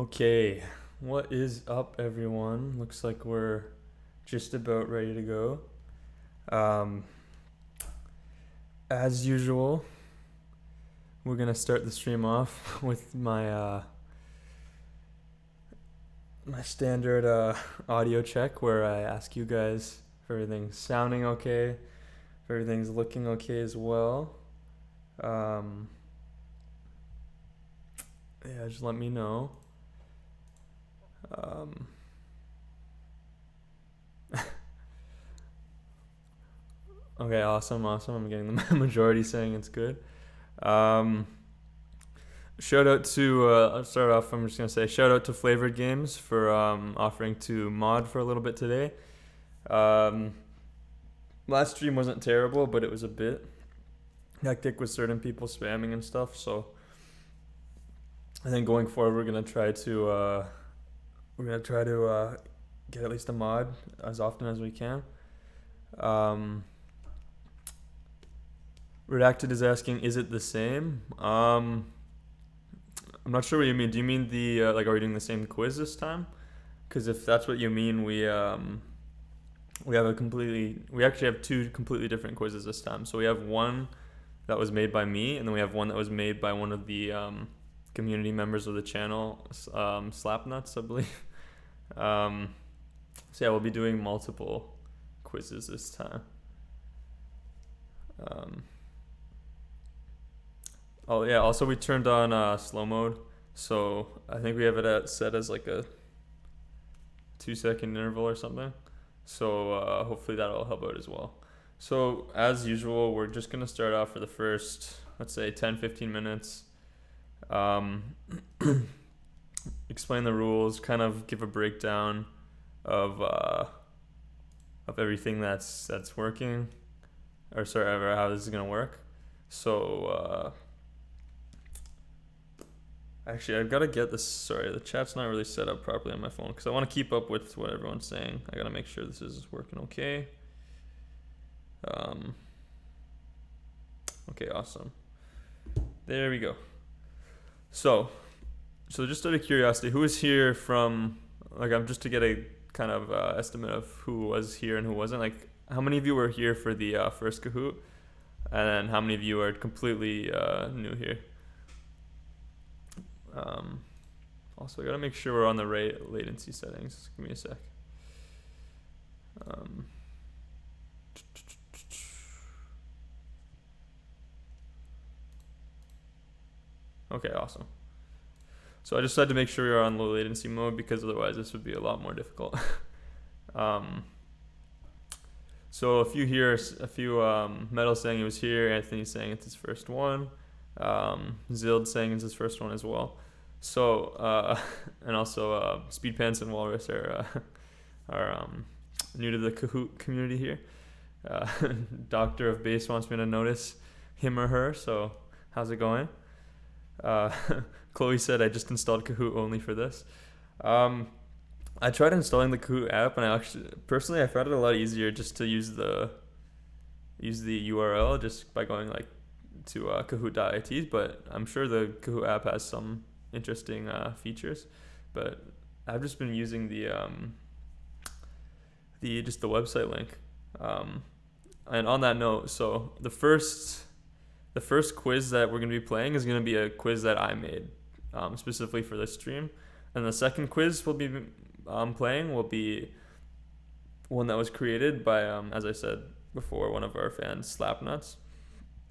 Okay, what is up, everyone? Looks like we're just about ready to go. Um, as usual, we're gonna start the stream off with my standard audio check, where I ask you guys if everything's sounding okay, if everything's looking okay as well. Um, yeah, just let me know. Um, okay, awesome. I'm getting the majority saying it's good. Um, Shout out to I'll start off. I'm just gonna say shout out to Flavored Games for offering to mod for a little bit today. Um, Last stream wasn't terrible, but it was a bit hectic with certain people spamming and stuff. So I think going forward we're gonna try to get at least a mod as often as we can. Um, Redacted is asking, is it the same? I'm not sure what you mean. Do you mean are we doing the same quiz this time? Because if that's what you mean, we actually have two completely different quizzes this time. So we have one that was made by me, and then we have one that was made by one of the community members of the channel, Slapnuts, I believe. So yeah, we'll be doing multiple quizzes this time. Oh yeah, also we turned on slow mode, so I think we have it set as like a 2 second interval or something. So hopefully that'll help out as well. So as usual, we're just gonna start off for the first, let's say 10-15 minutes. Explain the rules, kind of give a breakdown of everything that's working, or sorry, how this is gonna work. So actually, I've got to get this. Sorry, the chat's not really set up properly on my phone because I want to keep up with what everyone's saying. I got to make sure this is working okay. Okay, awesome. There we go. So just out of curiosity, who is here from, I'm just to get a kind of estimate of who was here and who wasn't. Like, how many of you were here for the first Kahoot? And then how many of you are completely new here? Also, I gotta make sure we're on the right latency settings. Give me a sec. Okay, awesome. So I just had to make sure you're on low latency mode because otherwise this would be a lot more difficult. So a few Metal saying he was here, Anthony saying it's his first one, Zild saying it's his first one as well. So and also Speed Pants and Walrus are new to the Kahoot community here. Doctor of Bass wants me to notice him or her. So how's it going? Chloe said I just installed Kahoot only for this. I tried installing the Kahoot app, and I found it a lot easier just to use the URL just by going to kahoot.it. But I'm sure the Kahoot app has some interesting features. But I've just been using the website link. And on that note, so the first quiz that we're going to be playing is going to be a quiz that I made specifically for this stream. And the second quiz we'll be playing will be one that was created by, as I said before, one of our fans, Slapnuts.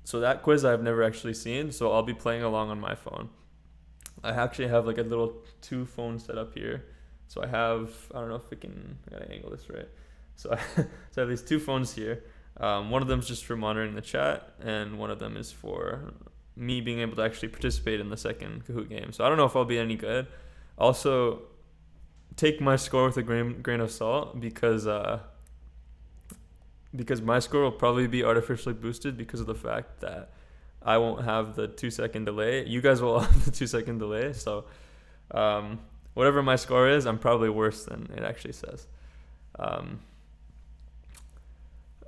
So that quiz I've never actually seen, so I'll be playing along on my phone. I actually have a little 2 phone setup here. So I don't know if I gotta angle this right. So I have these 2 phones here. One of them is just for monitoring the chat, and one of them is for me being able to actually participate in the second Kahoot game. So I don't know if I'll be any good. Also, take my score with a grain of salt because my score will probably be artificially boosted because of the fact that I won't have the 2-second delay. You guys will have the 2-second delay. So whatever my score is, I'm probably worse than it actually says.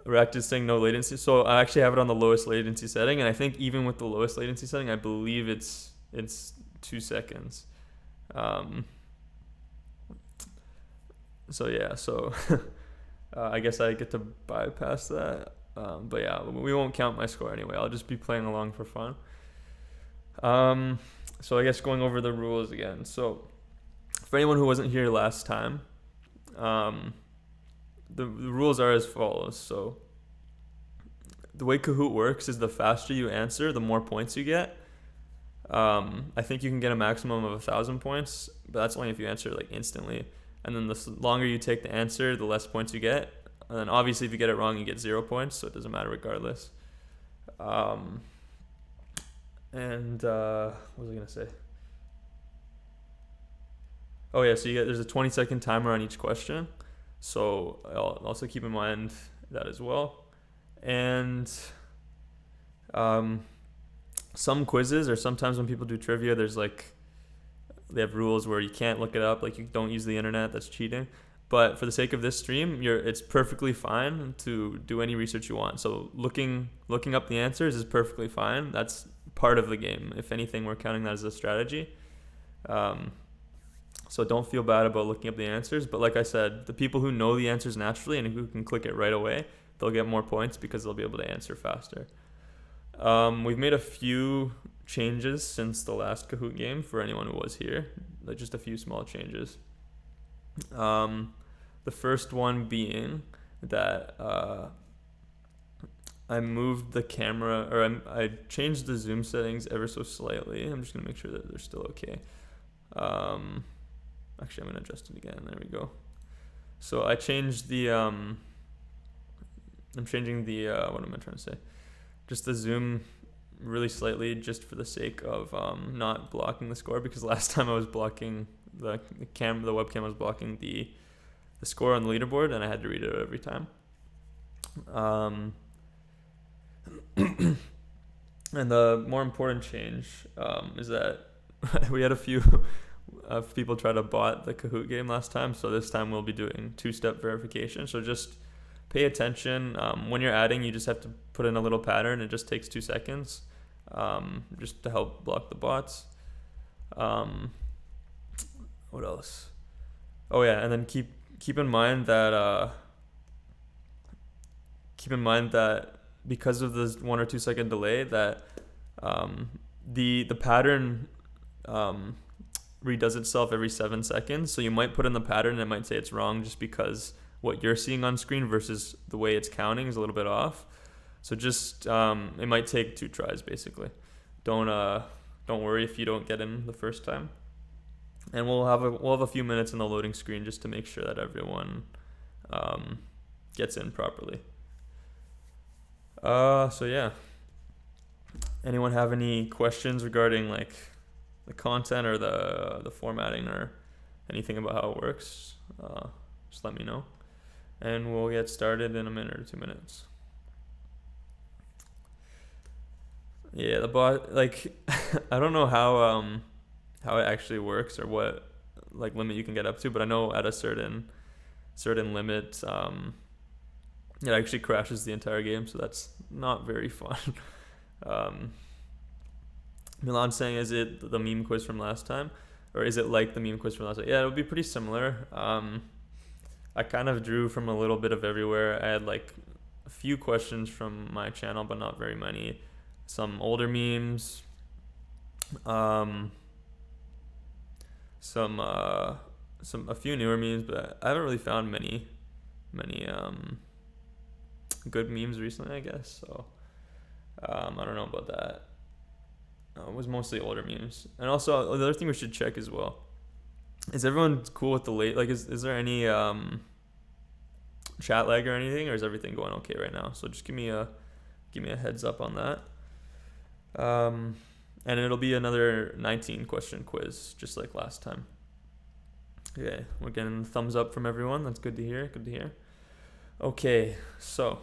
React is saying no latency. So I actually have it on the lowest latency setting, and I think even with the lowest latency setting, I believe it's 2 seconds. So yeah, so I guess I get to bypass that. But yeah, we won't count my score anyway. I'll just be playing along for fun. So I guess going over the rules again. So for anyone who wasn't here last time, the rules are as follows. So the way Kahoot works is the faster you answer, the more points you get. I think you can get a maximum of 1,000 points, but that's only if you answer like instantly. And then the longer you take to answer, the less points you get. And then obviously if you get it wrong, you get 0 points, so it doesn't matter regardless. What was I gonna say? Oh yeah, so there's a 20-second timer on each question, so I'll also keep in mind that as well. And some quizzes, or sometimes when people do trivia, they have rules where you can't look it up, like you don't use the internet. That's cheating. But for the sake of this stream, it's perfectly fine to do any research you want. So looking up the answers is perfectly fine. That's part of the game. If anything, we're counting that as a strategy. So don't feel bad about looking up the answers. But like I said, the people who know the answers naturally and who can click it right away, they'll get more points because they'll be able to answer faster. We've made a few changes since the last Kahoot game for anyone who was here. Like just a few small changes. The first one being that I moved the camera, or I changed the zoom settings ever so slightly. I'm just gonna make sure that they're still okay. Actually, I'm gonna adjust it again. There we go. So I changed the I'm changing the what am I trying to say? Just the zoom really slightly, just for the sake of not blocking the score, because last time I was blocking the webcam was blocking the score on the leaderboard, and I had to read it out every time. And the more important change is that we had a few people try to bot the Kahoot game last time, so this time we'll be doing 2-step verification. So just pay attention. When you're adding, you just have to put in a little pattern. It just takes 2 seconds, just to help block the bots. What else? Oh yeah, and then keep in mind that because of this 1 or 2 second delay, that the pattern redoes itself every 7 seconds. So you might put in the pattern and it might say it's wrong just because what you're seeing on screen versus the way it's counting is a little bit off. So just it might take 2 tries basically. Don't worry if you don't get in the first time. And we'll have a few minutes in the loading screen just to make sure that everyone gets in properly. So yeah. Anyone have any questions regarding like the content or the formatting or anything about how it works? Just let me know, and we'll get started in a minute or 2 minutes. Yeah, the bot, like I don't know how it actually works or what like limit you can get up to, but I know at a certain limit it actually crashes the entire game, so that's not very fun. Milan's saying, is it the meme quiz from last time, or is it like the meme quiz from last time? Yeah, it would be pretty similar. I kind of drew from a little bit of everywhere. I had like a few questions from my channel, but not very many. Some older memes, a few newer memes, but I haven't really found many good memes recently, I guess. So I don't know about that. It was mostly older memes. And also the other thing we should check as well is everyone cool with the late, like is there any chat lag or anything, or is everything going okay right now? So just give me a heads up on that. And it'll be another 19 question quiz just like last time. Okay, we're getting thumbs up from everyone. That's good to hear. Okay, so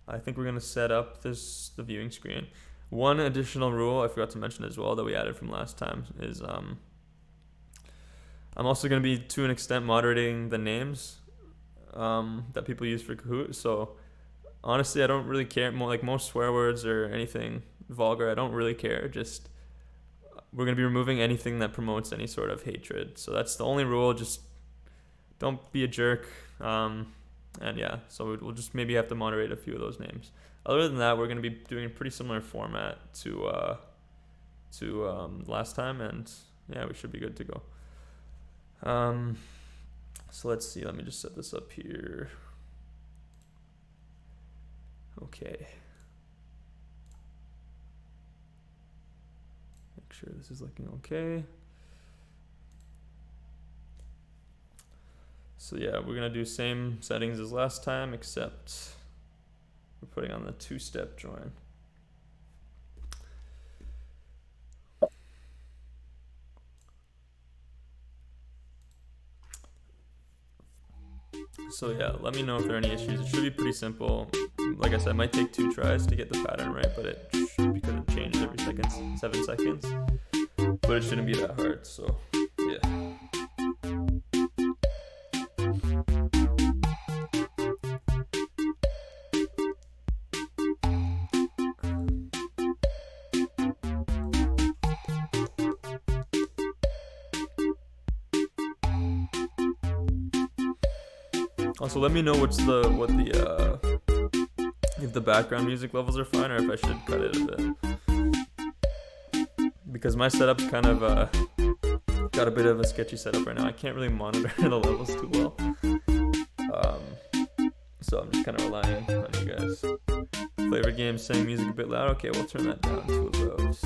I think we're gonna set up the viewing screen. One additional rule I forgot to mention as well that we added from last time is I'm also gonna be to an extent moderating the names that people use for Kahoot. So honestly, I don't really care. Like most swear words or anything vulgar, I don't really care. Just we're gonna be removing anything that promotes any sort of hatred. So that's the only rule. Just don't be a jerk. And yeah, so we'll just maybe have to moderate a few of those names. Other than that, we're going to be doing a pretty similar format to last time, and yeah, we should be good to go. So let's see. Let me just set this up here. Okay. Make sure this is looking okay. So yeah, we're gonna do same settings as last time, except we're putting on the two-step join. So yeah, let me know if there are any issues. It should be pretty simple. Like I said, it might take 2 tries to get the pattern right, but it should, because it changes every 7 seconds. But it shouldn't be that hard, so yeah. Also, let me know if the background music levels are fine, or if I should cut it a bit. Because my setup's kind of got a bit of a sketchy setup right now. I can't really monitor the levels too well. So I'm just kind of relying on you guys. Flavor game saying music a bit loud. Okay, we'll turn that down to about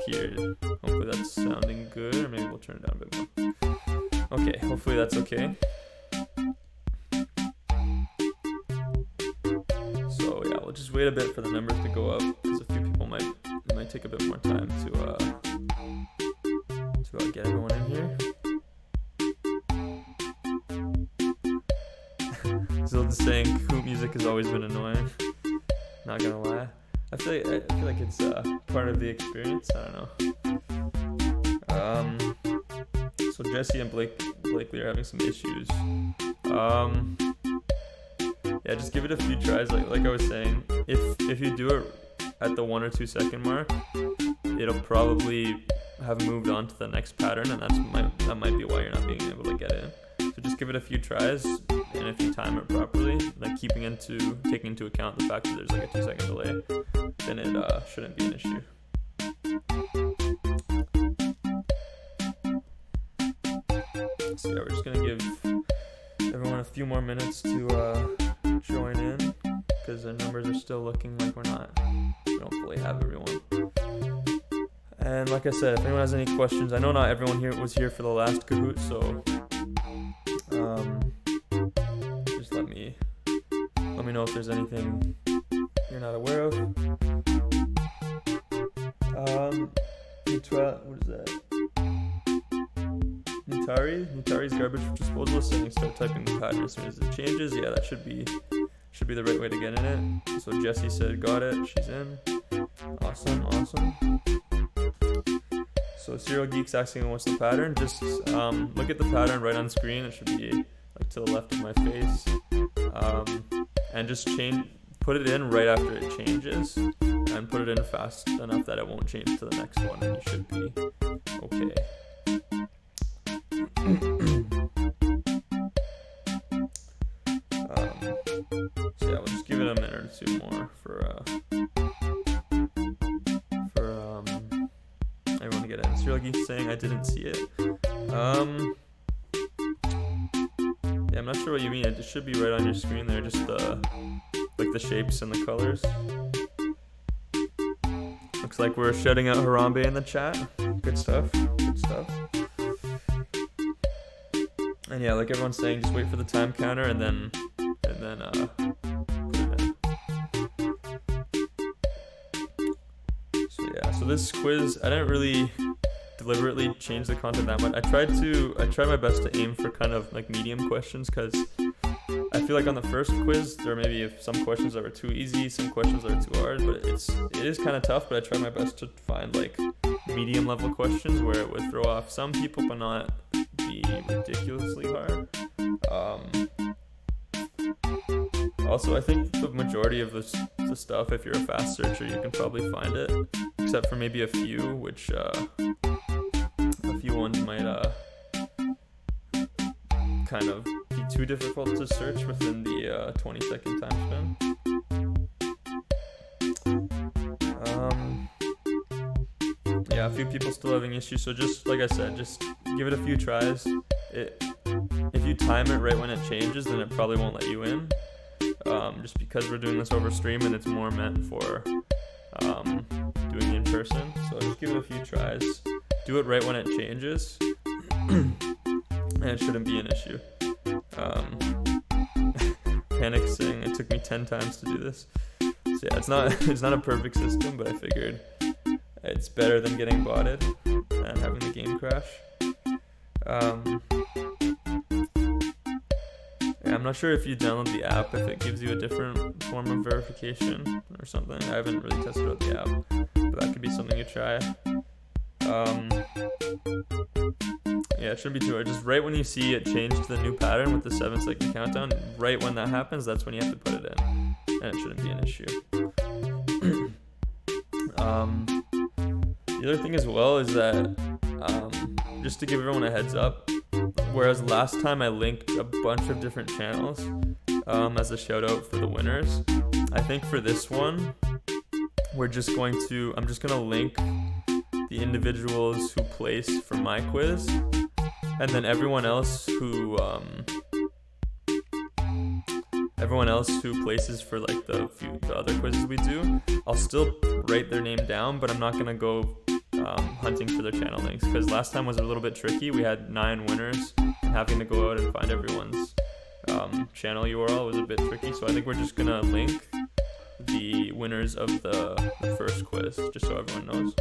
here. Hopefully that's sounding good, or maybe we'll turn it down a bit more. Okay, hopefully that's okay. So yeah, we'll just wait a bit for the numbers to go up, because a few people might take a bit more time to get everyone in here. So the saying Kahoot music has always been annoying. Not gonna lie, I feel like it's part of the experience. I don't know. So Jesse and Blakely are having some issues. Yeah, just give it a few tries. Like I was saying, if you do it at the 1 or 2 second mark, it'll probably have moved on to the next pattern, and that might be why you're not being able to get in. So just give it a few tries, and if you time it properly, like taking into account the fact that there's like a 2 second delay, then it shouldn't be an issue. So yeah, we're just gonna give everyone a few more minutes to join in, because the numbers are still looking like we don't fully have everyone. And like I said, if anyone has any questions, I know not everyone here was here for the last Kahoot, so just let me know if there's anything you're not aware of. What is that? Nutari's garbage disposal setting. Start typing the pattern as soon as it changes. Yeah, that should be the right way to get in it. So Jessie said got it. She's in. Awesome. So Serial Geek's asking what's the pattern. Just look at the pattern right on screen. It should be like to the left of my face. And just put it in right after it changes, and put it in fast enough that it won't change to the next one, and you should be okay. So yeah, we'll just give it a minute or 2 more for everyone to get in. Serial Geek saying I didn't see it. Yeah, I'm not sure what you mean. It should be right on your screen there, just like the shapes and the colors. Looks like we're shouting out Harambe in the chat. Good stuff. And yeah, like everyone's saying, just wait for the time counter and then put it in. So yeah, so this quiz, I didn't really deliberately change the content that much. I tried my best to aim for kind of like medium questions, because I feel like on the first quiz there may be some questions that were too easy, some questions that were too hard, but it is kind of tough. But I tried my best to find like medium level questions where it would throw off some people but not be ridiculously hard. Also, I think the majority of the stuff, if you're a fast searcher, you can probably find it, except for maybe a few, which a few ones might kind of be too difficult to search within the 20-second time span. Yeah, a few people still having issues, so just like I said, just give it a few tries. If you time it right when it changes, then it probably won't let you in. Just because we're doing this over stream and it's more meant for doing in person. So just give it a few tries. Do it right when it changes, and it shouldn't be an issue. Panic saying it took me 10 times to do this. So yeah, it's not a perfect system, but I figured it's better than getting botted and having the game crash. Yeah, I'm not sure if you download the app, if it gives you a different form of verification or something. I haven't really tested out the app, but that could be something you try. Yeah, it shouldn't be too hard. Just right when you see it change to the new pattern with the 7-second countdown, right when that happens, that's when you have to put it in, and it shouldn't be an issue. The other thing as well is that, just to give everyone a heads up, whereas last time I linked a bunch of different channels as a shout out for the winners, I think for this one, I'm just going to link the individuals who place for my quiz, and then everyone else who places for like the other quizzes we do, I'll still write their name down, but I'm not gonna go hunting for their channel links, because last time was a little bit tricky. We had 9 winners, and having to go out and find everyone's channel URL was a bit tricky. So I think we're just gonna link the winners of the first quiz, just so everyone knows.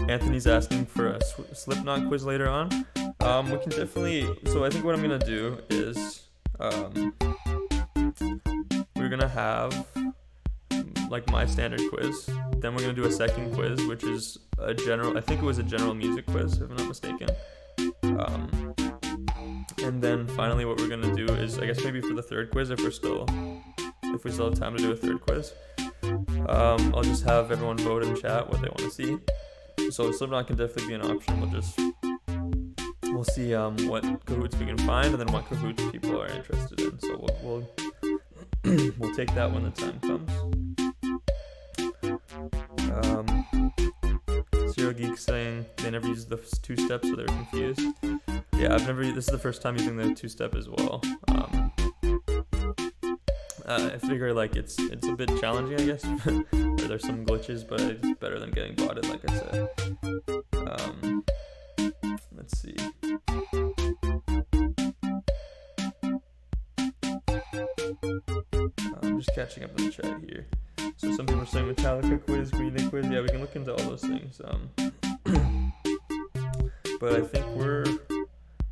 Anthony's asking for a Slipknot quiz later on. We can definitely. So I think what I'm gonna do is we're gonna have like my standard quiz. Then we're gonna do a second quiz, which is a general. I think it was a general music quiz, if I'm not mistaken. And then finally, what we're gonna do is, I guess maybe for the third quiz, if we still have time to do a third quiz, I'll just have everyone vote in chat what they want to see. So Slipknot can definitely be an option. We'll see what Kahoots we can find, and then what Kahoots people are interested in. So we'll take that when the time comes. Zero Geek saying they never used the 2-step, so they're confused. Yeah, this is the first time using the 2-step as well. I figure like it's a bit challenging, I guess, or there's some glitches, but it's better than getting botted, like I said. Let's see. I'm just catching up in the chat here. So some people are saying Metallica quiz, Green Day quiz. Yeah, we can look into all those things. But I think we're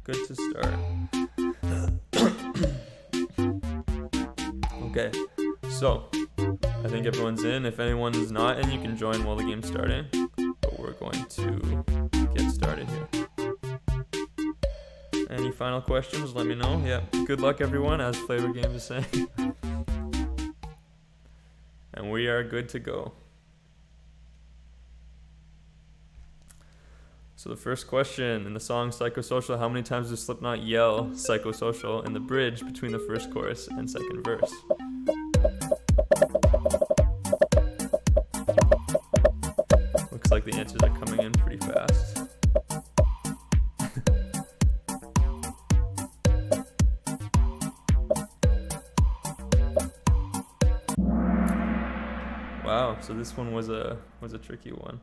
good to start. Okay, so I think everyone's in. If anyone is not in, you can join while the game's starting. But we're going to get started here. Any final questions? Let me know. Yeah, good luck everyone, as Flavor Games is saying. And we are good to go. So the first question, in the song Psychosocial, how many times does Slipknot yell Psychosocial in the bridge between the first chorus and second verse? Looks like the answers are coming in pretty fast. Wow, so this one was a tricky one.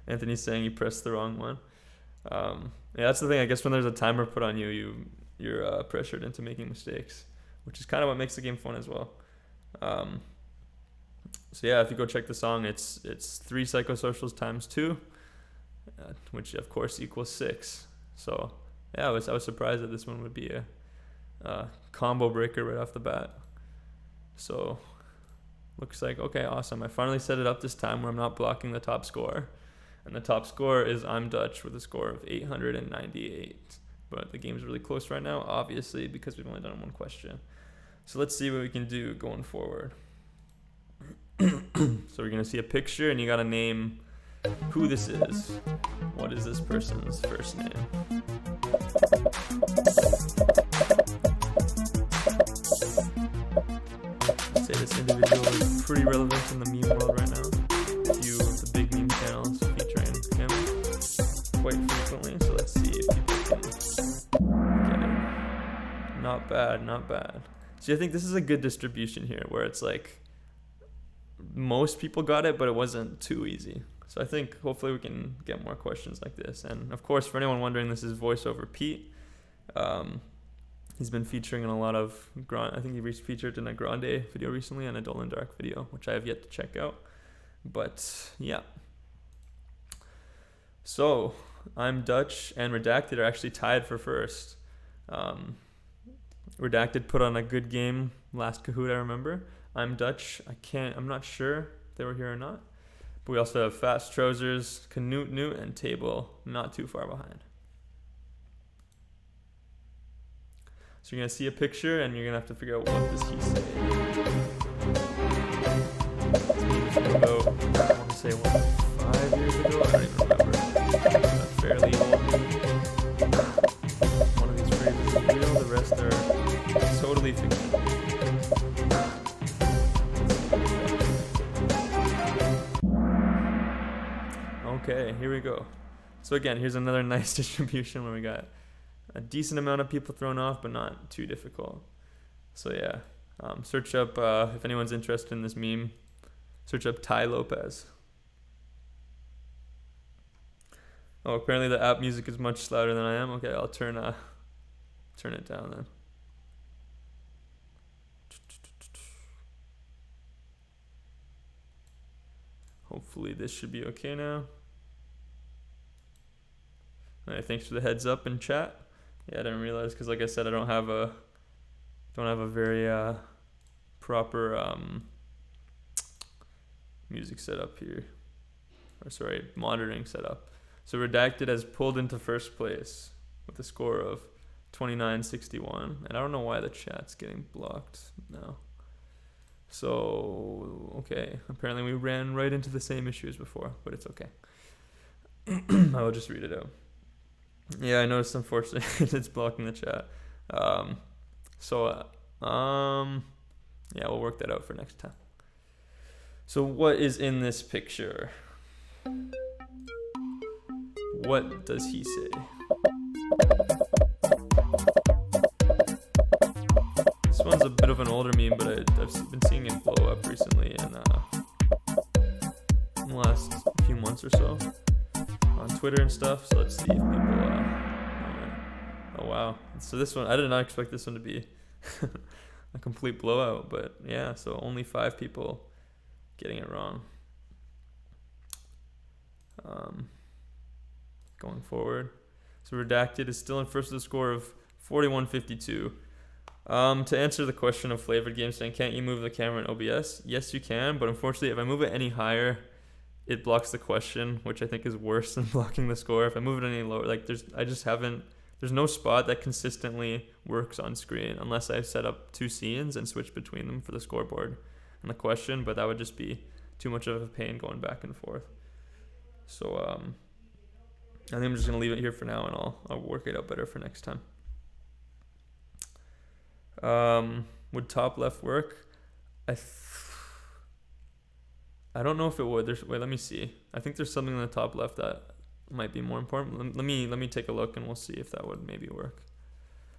Anthony's saying you pressed the wrong one. Yeah, that's the thing. I guess when there's a timer put on you, you're pressured into making mistakes, which is kind of what makes the game fun as well. So yeah, if you go check the song, it's 3 psychosocials times 2, which of course equals 6. So yeah, I was surprised that this one would be a combo breaker right off the bat. So looks like, okay, awesome. I finally set it up this time where I'm not blocking the top score. And the top score is I'm Dutch with a score of 898. But the game's really close right now, obviously, because we've only done one question. So let's see what we can do going forward. So we're going to see a picture, and you got to name who this is. What is this person's first name? I'd say this individual is pretty relevant in the meme world right now. A few of the big meme channels featuring him quite frequently, so let's see if people can get it. Not bad, not bad. See, I think this is a good distribution here, where it's like most people got it, but it wasn't too easy. So I think hopefully we can get more questions like this. And of course, for anyone wondering, this is voiceover Pete. He's been featuring in a lot of I think he featured in a Grande video recently and a Dolan Dark video, which I have yet to check out. But yeah. So I'm Dutch and Redacted are actually tied for first. Redacted put on a good game last Kahoot, I remember. I'm Dutch. I'm not sure if they were here or not. But we also have Fast Trousers, Canute Newt, and Table not too far behind. So you're going to see a picture and you're going to have to figure out what does he say. From about, I want to say, 5 years ago? I don't even remember. A fairly old movie. One of these phrases is real, the rest are totally fictional. Okay, here we go. So again, here's another nice distribution where we got a decent amount of people thrown off, but not too difficult. So yeah, search up, if anyone's interested in this meme, search up Ty Lopez. Oh, apparently the app music is much louder than I am. Okay, I'll turn it down then. Hopefully this should be okay now. All right, thanks for the heads up in chat. Yeah, I didn't realize, because like I said, I don't have a very proper music setup here, or sorry, monitoring setup. So Redacted has pulled into first place with a score of 2961, and I don't know why the chat's getting blocked now. So okay, apparently we ran right into the same issue as before, but it's okay. I will just read it out. Yeah, I noticed, unfortunately, it's blocking the chat. Yeah, we'll work that out for next time. So what is in this picture? What does he say? This one's a bit of an older meme, but I've been seeing it blow up recently in the last few months or so on Twitter and stuff. So let's see if people oh wow, so this one, I did not expect this one to be a complete blowout, but yeah, so only 5 people getting it wrong. Going forward, so Redacted is still in first with a score of 4152. To answer the question of flavored games saying, can't you move the camera in OBS? Yes, you can, but unfortunately, if I move it any higher, it blocks the question, which I think is worse than blocking the score. If I move it any lower, like there's no spot that consistently works on screen unless I set up 2 scenes and switch between them for the scoreboard and the question, but that would just be too much of a pain going back and forth. So I think I'm just gonna leave it here for now, and I'll work it out better for next time. Would top left work? I don't know if it would. Wait, let me see. I think there's something in the top left that might be more important. Let me take a look and we'll see if that would maybe work.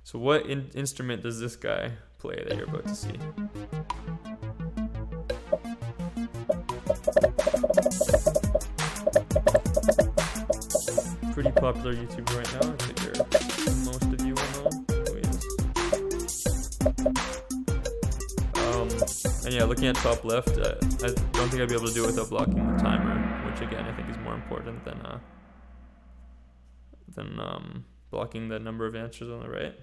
So what instrument does this guy play that you're about to see? Pretty popular YouTuber right now. I figure most of you will know who he is. And yeah, looking at top left, I don't think I'd be able to do it without blocking the timer, which again I think is more important than blocking the number of answers on the right.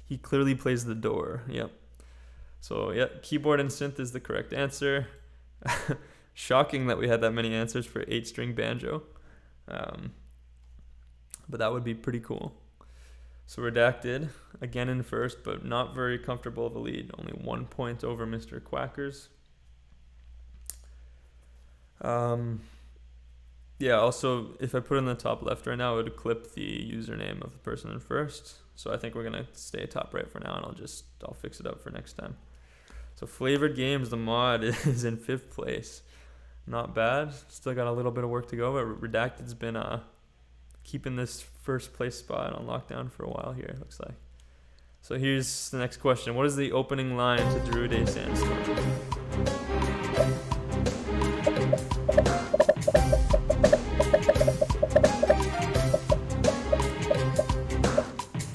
He clearly plays the door. Yep. So yeah, keyboard and synth is the correct answer. Shocking that we had that many answers for 8-string banjo. But that would be pretty cool. So Redacted, again in first, but not very comfortable of a lead. Only 1 point over Mr. Quackers. Yeah, also, if I put it in the top left right now, it would clip the username of the person in first. So I think we're going to stay top right for now, and I'll fix it up for next time. So Flavored Games, the mod, is in 5th place. Not bad. Still got a little bit of work to go, but Redacted's been keeping this first place spot on lockdown for a while here, it looks like. So here's the next question. What is the opening line to Druiday Sandstorm?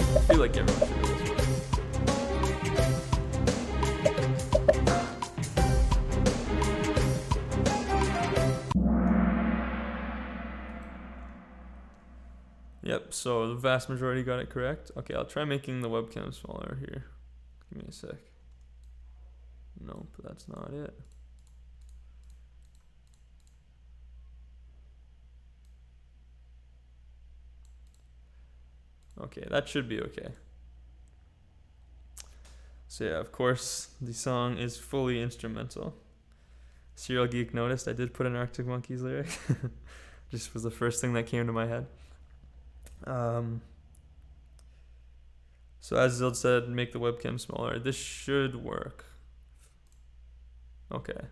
I feel like everyone should know this one. Yep, so the vast majority got it correct. Okay, I'll try making the webcam smaller here. Give me a sec. Nope, that's not it. Okay, that should be okay. So yeah, of course, the song is fully instrumental. Serial Geek noticed I did put an Arctic Monkeys lyric. Just was the first thing that came to my head. So as Zild said, make the webcam smaller. This should work. Okay.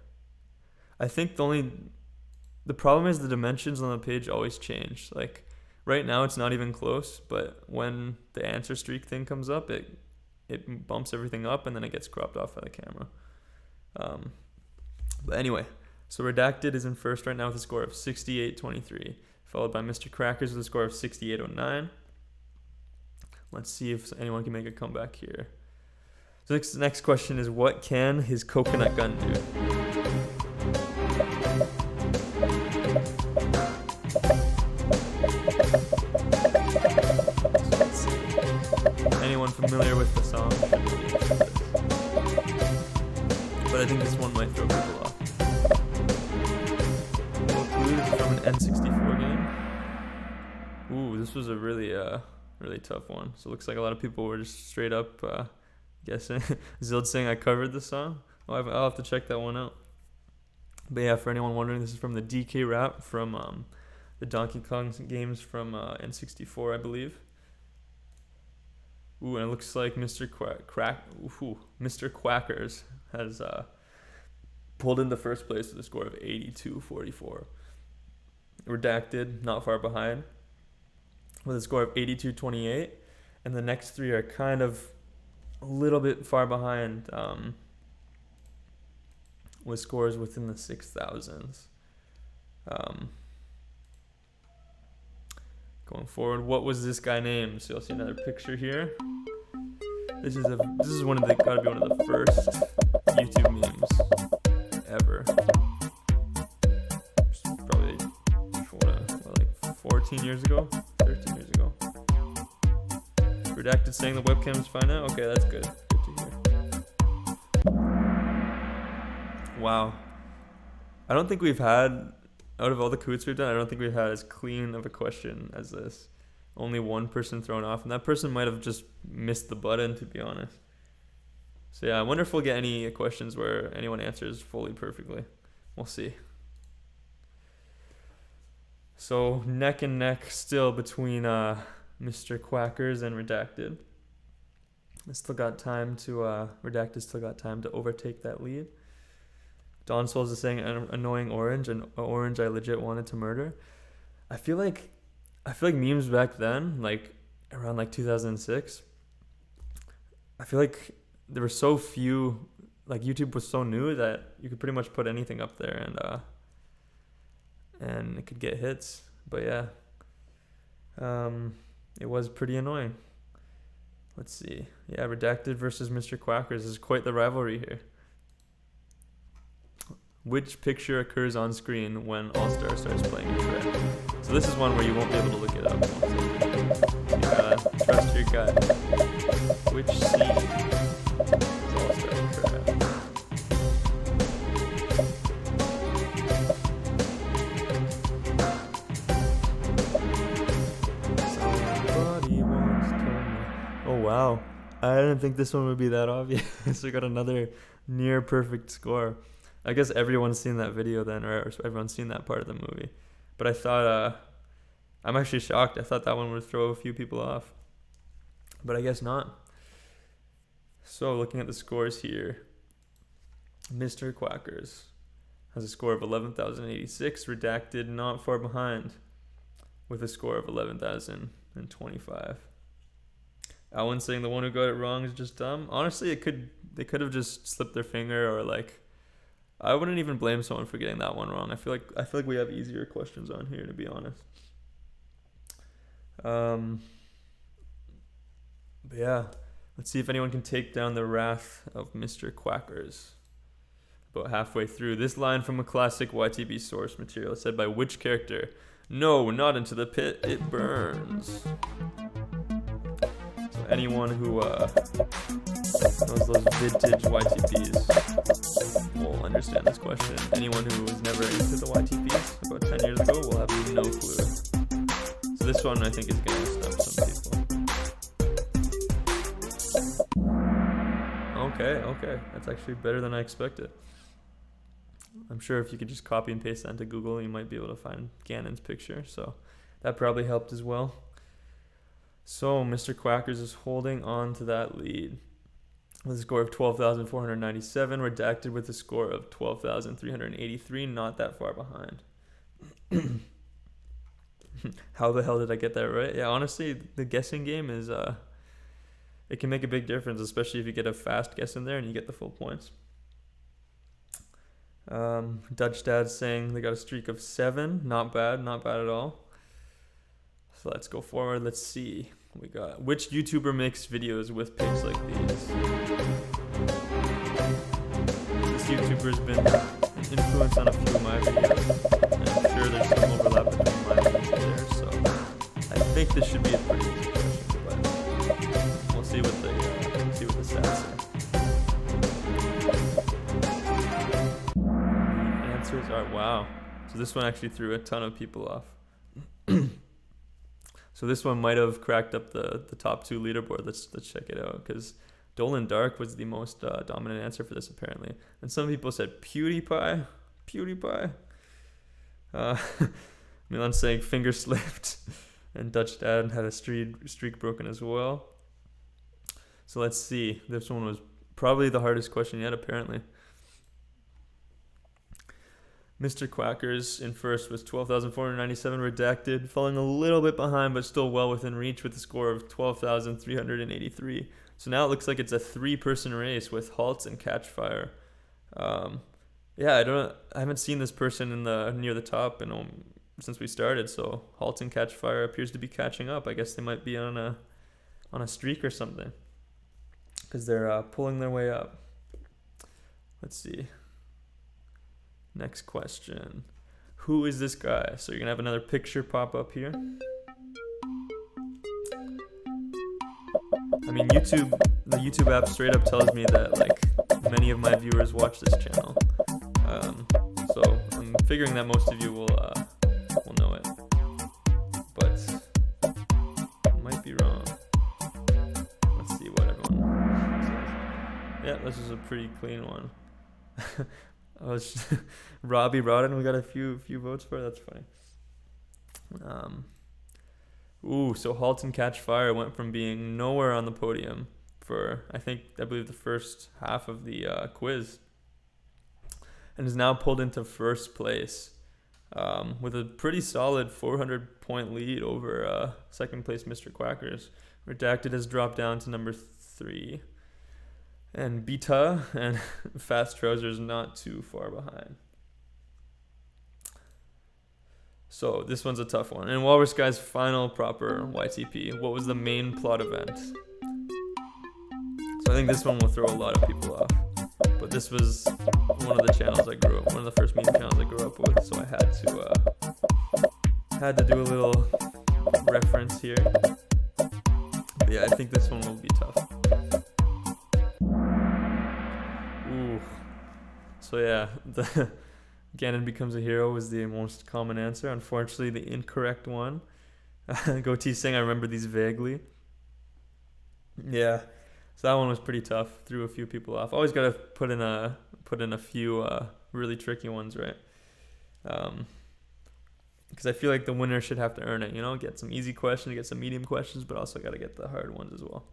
I think the problem is the dimensions on the page always change. Like right now it's not even close, but when the answer streak thing comes up, it bumps everything up and then it gets cropped off by the camera. But anyway, so Redacted is in first right now with a score of 68.23, followed by Mr. Crackers with a score of 68.09. Let's see if anyone can make a comeback here. So next question is, what can his coconut gun do? So let's see. Anyone familiar with the song? But I think this one might throw people off. Little clues from an N64 game. Ooh, this was a really tough one. So it looks like a lot of people were just straight up guessing. Zild saying I covered the song. Oh, I'll have to check that one out. But yeah, for anyone wondering, this is from the DK rap from the Donkey Kong games from N64, I believe. Ooh, and it looks like Mr. Mr. Quackers has pulled into first place with a score of 82.44. Redacted, not far behind, with a score of 82.28, and the next three are kind of a little bit far behind, with scores within the 6,000s. Going forward, what was this guy named? So you'll see another picture here. This is gotta be one of the first YouTube memes ever. Probably like 14 years ago, 13 years ago. Redacted saying the webcam's fine now. Okay, that's good. Good to hear. Wow. I don't think we've had, out of all the Kahoots we've done, I don't think we've had as clean of a question as this. Only one person thrown off, and that person might have just missed the button, to be honest. So yeah, I wonder if we'll get any questions where anyone answers fully perfectly. We'll see. So neck and neck still between Mr. Quackers and Redacted. Redacted still got time to overtake that lead. Don Souls is saying an annoying orange, an orange I legit wanted to murder. I feel like memes back then, like around like 2006, I feel like there were so few, like YouTube was so new that you could pretty much put anything up there and it could get hits. But yeah, it was pretty annoying. Let's see. Yeah, Redacted versus Mr. Quackers is quite the rivalry here. Which picture occurs on screen when All-Star starts playing in red? So this is one where you won't be able to look it up. So you gotta trust your gut. Which scene does All-Star occur at? Somebody once told me. Oh wow, I didn't think this one would be that obvious. We got another near perfect score. I guess everyone's seen that video then, or everyone's seen that part of the movie. But I thought, I'm actually shocked. I thought that one would throw a few people off. But I guess not. So looking at the scores here, Mr. Quackers has a score of 11,086, Redacted not far behind with a score of 11,025. Alan saying the one who got it wrong is just dumb. Honestly, they could have just slipped their finger, or like, I wouldn't even blame someone for getting that one wrong. I feel like we have easier questions on here, to be honest. But yeah, let's see if anyone can take down the wrath of Mr. Quackers. About halfway through, this line from a classic YTB source material is said by which character? No, not into the pit, it burns. So anyone who knows those vintage YTPs will understand this question. Anyone who was never into the YTPs about 10 years ago will have no clue. So this one I think is going to stump some people. Okay, that's actually better than I expected. I'm sure if you could just copy and paste that into Google, you might be able to find Ganon's picture. So that probably helped as well. So Mr. Quackers is holding on to that lead with a score of 12,497, Redacted with a score of 12,383, not that far behind. How the hell did I get that right? Yeah, honestly, the guessing game is it can make a big difference, especially if you get a fast guess in there and you get the full points. Dutch Dad saying they got a streak of 7. Not bad at all. So let's go forward. Let's see. We got which YouTuber makes videos with pics like these? This YouTuber's been an influence on a few of my videos, and I'm sure there's some overlap between mine and theirs. So I think this should be a pretty easy question, but we'll see what the stats say. Answers are wow. So this one actually threw a ton of people off. So this one might have cracked up the top 2 leaderboard. Let's check it out, because Dolan Dark was the most dominant answer for this apparently. And some people said PewDiePie. Milan saying finger slipped, and Dutch Dad had a streak broken as well. So let's see. This one was probably the hardest question yet apparently. Mr. Quackers in first was 12,497, Redacted, falling a little bit behind but still well within reach with a score of 12,383. So now it looks like it's a 3-person race with Halts and Catchfire. Yeah, I haven't seen this person near the top since we started. So Halts and Catchfire appears to be catching up. I guess they might be on a streak or something, because they're pulling their way up. Let's see. Next question. Who is this guy? So you're going to have another picture pop up here. I mean, the YouTube app straight up tells me that like many of my viewers watch this channel. So I'm figuring that most of you will know it. But I might be wrong. Let's see what everyone says. Yeah, this is a pretty clean one. Robbie Rodden, we got a few votes for it. That's funny. So Halt and Catch Fire went from being nowhere on the podium for I believe the first half of the quiz, and is now pulled into first place with a pretty solid 400-point lead over second place Mr. Quackers. Redacted has dropped down to number 3. And Beta and Fast Trousers not too far behind. So this one's a tough one. In Walrus Guy's final proper YTP, what was the main plot event? So I think this one will throw a lot of people off. But this was one of the channels I grew up, one of the first meme channels I grew up with, so I had to do a little reference here. But yeah, I think this one will be tough. So yeah, the Ganon becomes a hero was the most common answer. Unfortunately, the incorrect one. Goatee saying I remember these vaguely. Yeah, so that one was pretty tough. Threw a few people off. Always gotta put in a few really tricky ones, right? because I feel like the winner should have to earn it, you know, get some easy questions, get some medium questions, but also got to get the hard ones as well.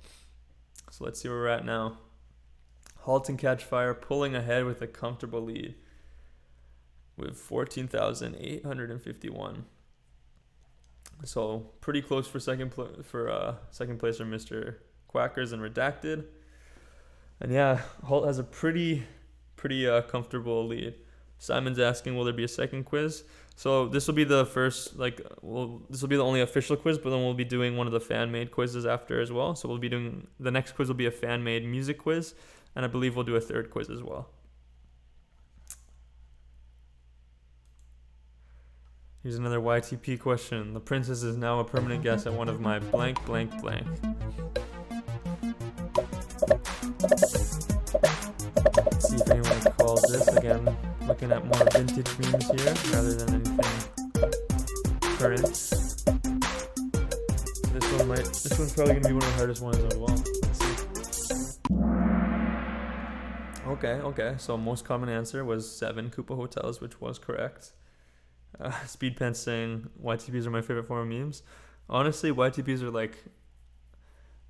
So let's see where we're at now. Halt and Catch Fire pulling ahead with a comfortable lead with 14,851. So pretty close for second placer, Mr. Quackers and Redacted. And yeah, Halt has a pretty comfortable lead. Simon's asking, will there be a second quiz? So this will be the first, this will be the only official quiz, but then we'll be doing one of the fan-made quizzes after as well. So we'll be doing, the next quiz will be a fan-made music quiz, and I believe we'll do a third quiz as well. Here's another YTP question. The princess is now a permanent guest at one of my blank, blank, blank. Let's see if anyone calls this. Again, looking at more vintage memes here rather than anything current. This one's probably gonna be one of the hardest ones as well. Let's see. Okay. So most common answer was 7 Koopa Hotels, which was correct. Speedpants saying YTPs are my favorite form of memes. Honestly, YTPs are like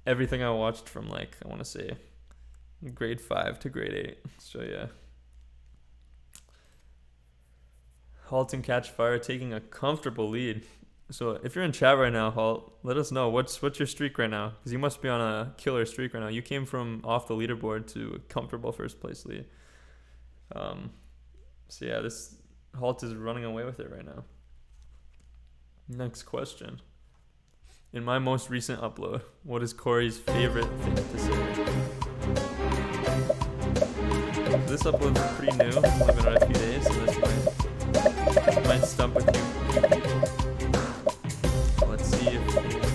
everything I watched from I want to say grade 5 to grade 8. So yeah. Halt and Catch Fire taking a comfortable lead. So if you're in chat right now, Halt, let us know what's your streak right now, because you must be on a killer streak right now. You came from off the leaderboard to a comfortable first place lead. So yeah, this Halt is running away with it right now. Next question. In my most recent upload, what is Corey's favorite thing to say? This upload's pretty new. It's only been out a few days, so this might stump a few people. Let's see if we can get it.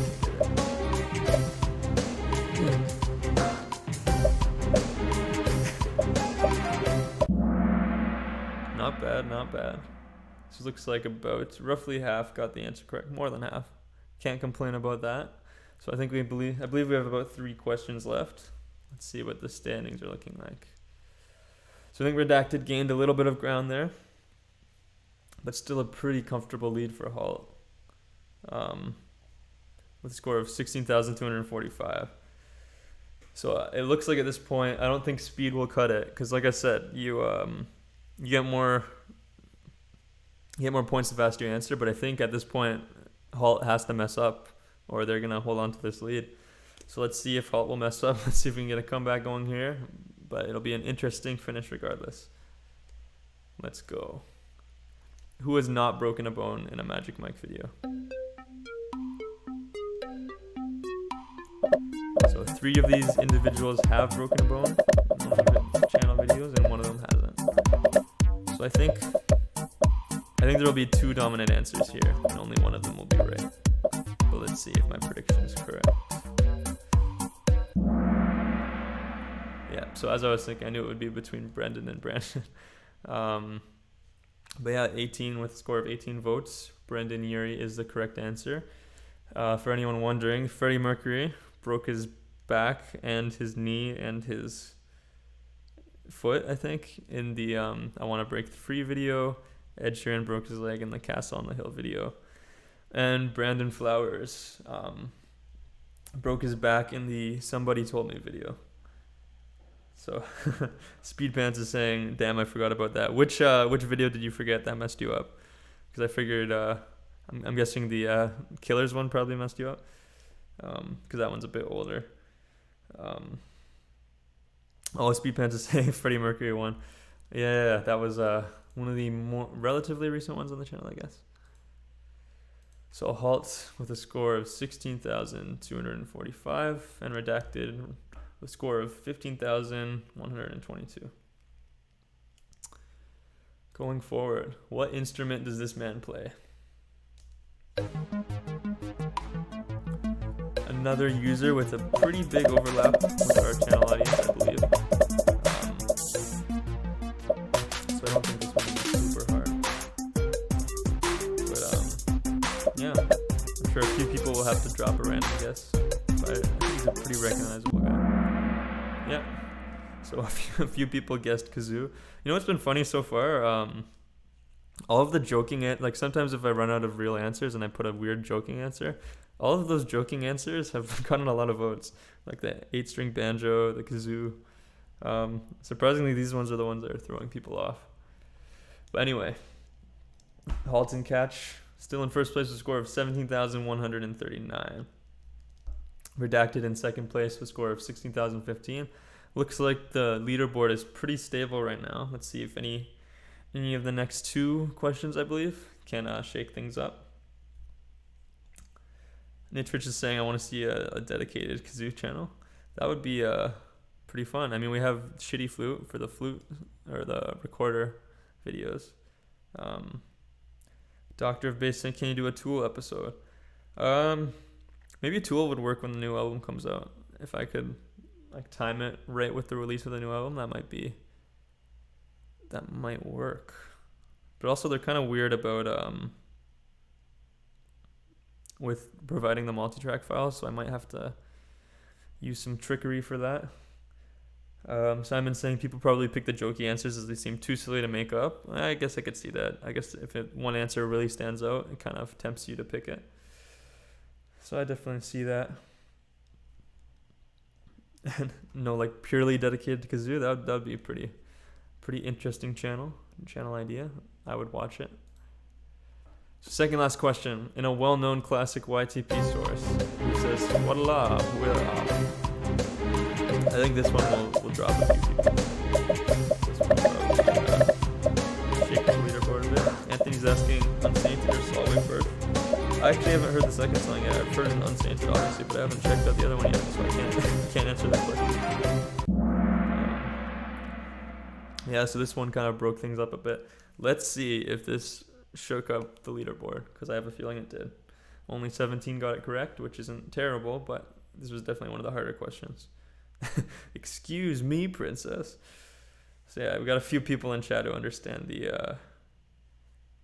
Not bad. This looks like about roughly half got the answer correct. More than half. Can't complain about that. So I believe we have about 3 questions left. Let's see what the standings are looking like. So I think Redacted gained a little bit of ground there, but still a pretty comfortable lead for Halt, with a score of 16,245. So it looks like at this point, I don't think speed will cut it, because like I said, you get more points the faster you answer. But I think at this point, Halt has to mess up, or they're gonna hold on to this lead. So let's see if Halt will mess up. Let's see if we can get a comeback going here. But it'll be an interesting finish regardless. Let's go. Who has not broken a bone in a Magic Mike video? So 3 of these individuals have broken a bone in one of the channel videos, and one of them hasn't. So I think there will be 2 dominant answers here, and only one of them will be right. But let's see if my prediction is correct. Yeah, so as I was thinking, I knew it would be between Brendan and Brandon. But yeah, 18 with a score of 18 votes. Brendan Yuri is the correct answer. For anyone wondering, Freddie Mercury broke his back and his knee and his foot, I think, in the I Want to Break the Free video. Ed Sheeran broke his leg in the Castle on the Hill video. And Brandon Flowers broke his back in the Somebody Told Me video. So Speedpants is saying, damn, I forgot about that. Which video did you forget that messed you up? Because I figured, I'm guessing the Killers one probably messed you up. Because that one's a bit older. Speedpants is saying Freddie Mercury one. Yeah, that was one of the more relatively recent ones on the channel, I guess. So Halt with a score of 16,245, and Redacted with a score of 15,122. Going forward, what instrument does this man play? Another user with a pretty big overlap with our channel audience, I believe. So I don't think this will be super hard. But yeah, I'm sure a few people will have to drop a random guess. But I think he's a pretty recognizable guy. Yeah. So a few people guessed kazoo. You know what's been funny so far? all of the joking like sometimes if I run out of real answers and I put a weird joking answer, all of those joking answers have gotten a lot of votes, like the 8-string banjo, the kazoo. Surprisingly, these ones are the ones that are throwing people off. But anyway, halt and catch still in first place with a score of 17,139. Redacted in second place with a score of 16,015. Looks like the leaderboard is pretty stable right now. Let's see if any of the next two questions, I believe, can shake things up. Nitrich is saying, I want to see a dedicated kazoo channel. That would be pretty fun. I mean, we have shitty flute for the flute or the recorder videos. Doctor of Bass, can you do a Tool episode? Maybe Tool would work when the new album comes out. If I could like time it right with the release of the new album, that might work. But also they're kind of weird about with providing the multi-track files, so I might have to use some trickery for that. Simon's saying people probably pick the jokey answers as they seem too silly to make up. I guess I could see that. I guess if one answer really stands out, it kind of tempts you to pick it. So I definitely see that. And no, like purely dedicated to kazoo, that'd be a pretty interesting channel idea. I would watch it. So second last question. In a well-known classic YTP source, it says, voila, we're off. I think this one will drop a few people. This one will probably shake the leaderboard a bit. Anthony's asking, Unsainted or Solway Birth? I actually haven't heard the second song yet. I've heard an Unsainted, obviously, but I haven't checked out the other one yet, so I can't answer that question. Yeah, so this one kind of broke things up a bit. Let's see if this shook up the leaderboard, because I have a feeling it did. Only 17 got it correct, which isn't terrible, but this was definitely one of the harder questions. Excuse me, princess. So yeah, we got a few people in chat who understand the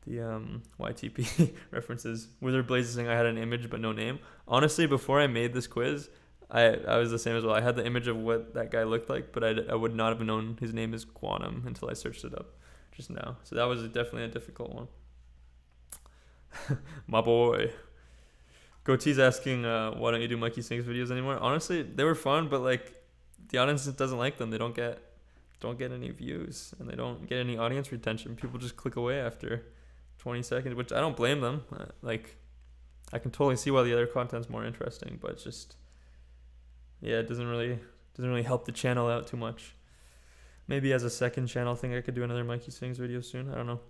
YTP references. Wither Blaze is saying I had an image but no name. Honestly, before I made this quiz, I was the same as well. I had the image of what that guy looked like, but I would not have known his name is Quantum until I searched it up just now. So that was definitely a difficult one. My boy. Goatee's asking, why don't you do Mikey Sings videos anymore? Honestly, they were fun, but like the audience doesn't like them. They don't get any views, and they don't get any audience retention. People just click away after 20 seconds, which I don't blame them. Like, I can totally see why the other content's more interesting, but it's just, yeah, it doesn't really help the channel out too much. Maybe as a second channel thing, I could do another Mikey Sings video soon. I don't know.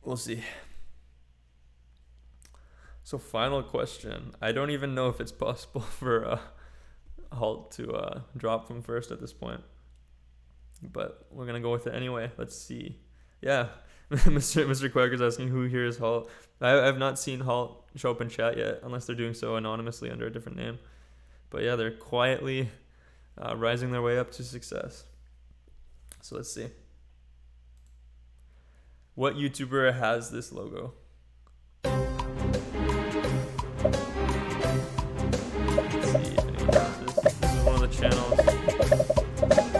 We'll see. So final question. I don't even know if it's possible for Halt to drop from first at this point, but we're gonna go with it anyway. Let's see. Yeah, Mr. Quacker's asking who here is Halt. I've not seen Halt show up in chat yet, unless they're doing so anonymously under a different name. But yeah, they're quietly rising their way up to success. So let's see. What YouTuber has this logo? Channels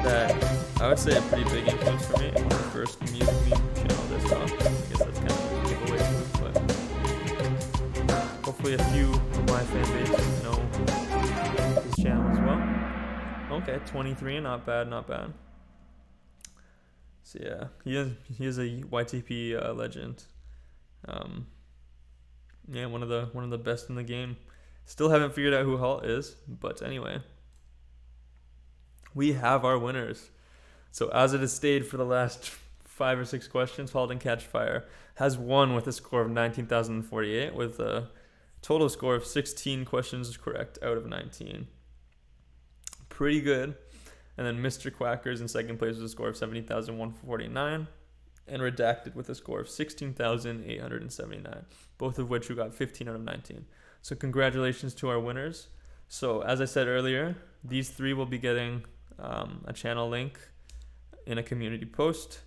that I would say a pretty big influence for me. One of the first music meme channel this off. I guess that's kind of a giveaway too, but hopefully a few of my fan base know his channel as well. Okay, 23, not bad. So yeah, he is a YTP legend. Yeah, one of the best in the game. Still haven't figured out who Halt is, but anyway. We have our winners. So as it has stayed for the last 5 or 6 questions, Halt and Catch Fire has won with a score of 19,048 with a total score of 16 questions correct out of 19. Pretty good. And then Mr. Quackers in second place with a score of 70,149 and Redacted with a score of 16,879, both of which who got 15 out of 19. So congratulations to our winners. So as I said earlier, these 3 will be getting a channel link in a community post.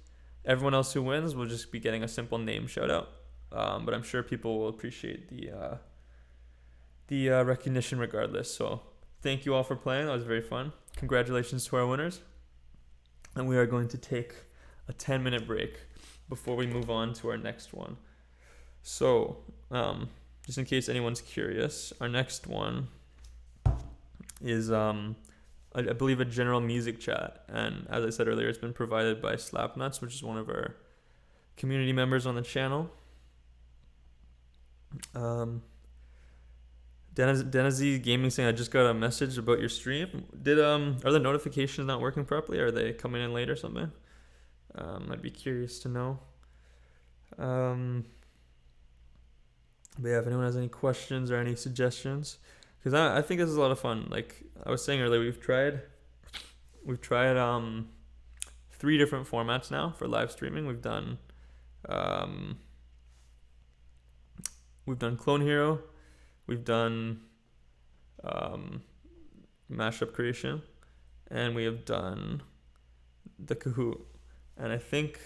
Everyone else who wins will just be getting a simple name shout out, but I'm sure people will appreciate the recognition regardless. So thank you all for playing. That was very fun. Congratulations to our winners, and we are going to take a 10-minute break. before we move on to our next one. So, just in case anyone's curious, our next one is I believe a general music chat, and as I said earlier, it's been provided by Slapnuts, which is one of our community members on the channel. Denizzy Gaming saying, I just got a message about your stream. Are the notifications not working properly? Are they coming in late or something? I'd be curious to know. But yeah, if anyone has any questions or any suggestions, because I think this is a lot of fun. Like I was saying earlier, we've tried 3 different formats now for live streaming. We've done Clone Hero, we've done mashup creation, and we have done the Kahoot. And I think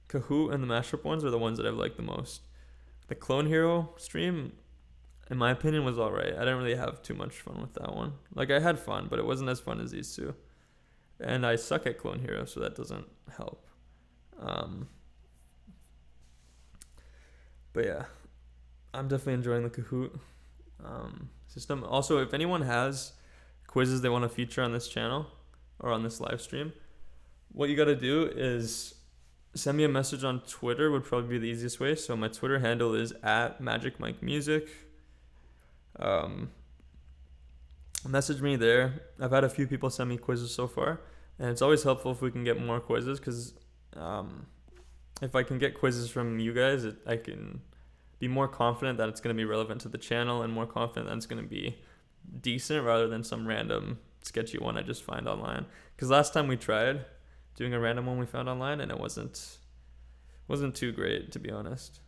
Kahoot and the mashup ones are the ones that I've liked the most. The Clone Hero stream, in my opinion, was alright. I didn't really have too much fun with that one. Like, I had fun, but it wasn't as fun as these two. And I suck at Clone Hero, so that doesn't help. But yeah, I'm definitely enjoying the Kahoot system. Also, if anyone has quizzes they want to feature on this channel or on this live stream, what you got to do is send me a message on Twitter would probably be the easiest way. So my Twitter handle is @MagicMikeMusic. Message me there. I've had a few people send me quizzes so far, and it's always helpful if we can get more quizzes, because if I can get quizzes from you guys, I can be more confident that it's going to be relevant to the channel, and more confident that it's going to be decent rather than some random sketchy one I just find online. Because last time we tried doing a random one we found online, and it wasn't too great, to be honest.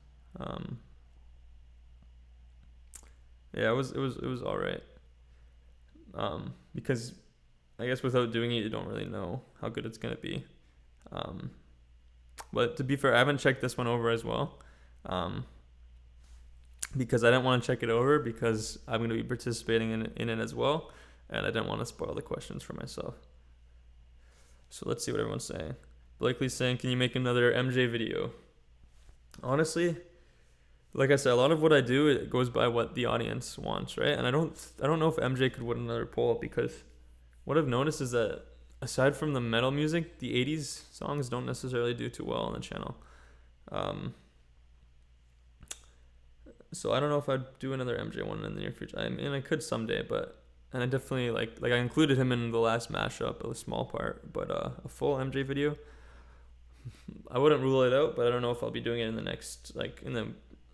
Yeah, it was all right. Because I guess without doing it, you don't really know how good it's gonna be. But to be fair, I haven't checked this one over as well, because I didn't want to check it over because I'm gonna be participating in it as well, and I didn't want to spoil the questions for myself. So let's see what everyone's saying. Blakely's saying, can you make another MJ video? Honestly, like I said, a lot of what I do, it goes by what the audience wants, right? And I don't know if MJ could win another poll, because what I've noticed is that aside from the metal music, the 80s songs don't necessarily do too well on the channel. So I don't know if I'd do another MJ one in the near future. I mean, I could someday, and I definitely like I included him in the last mashup, a small part, but a full MJ video, I wouldn't rule it out, but I don't know if I'll be doing it in the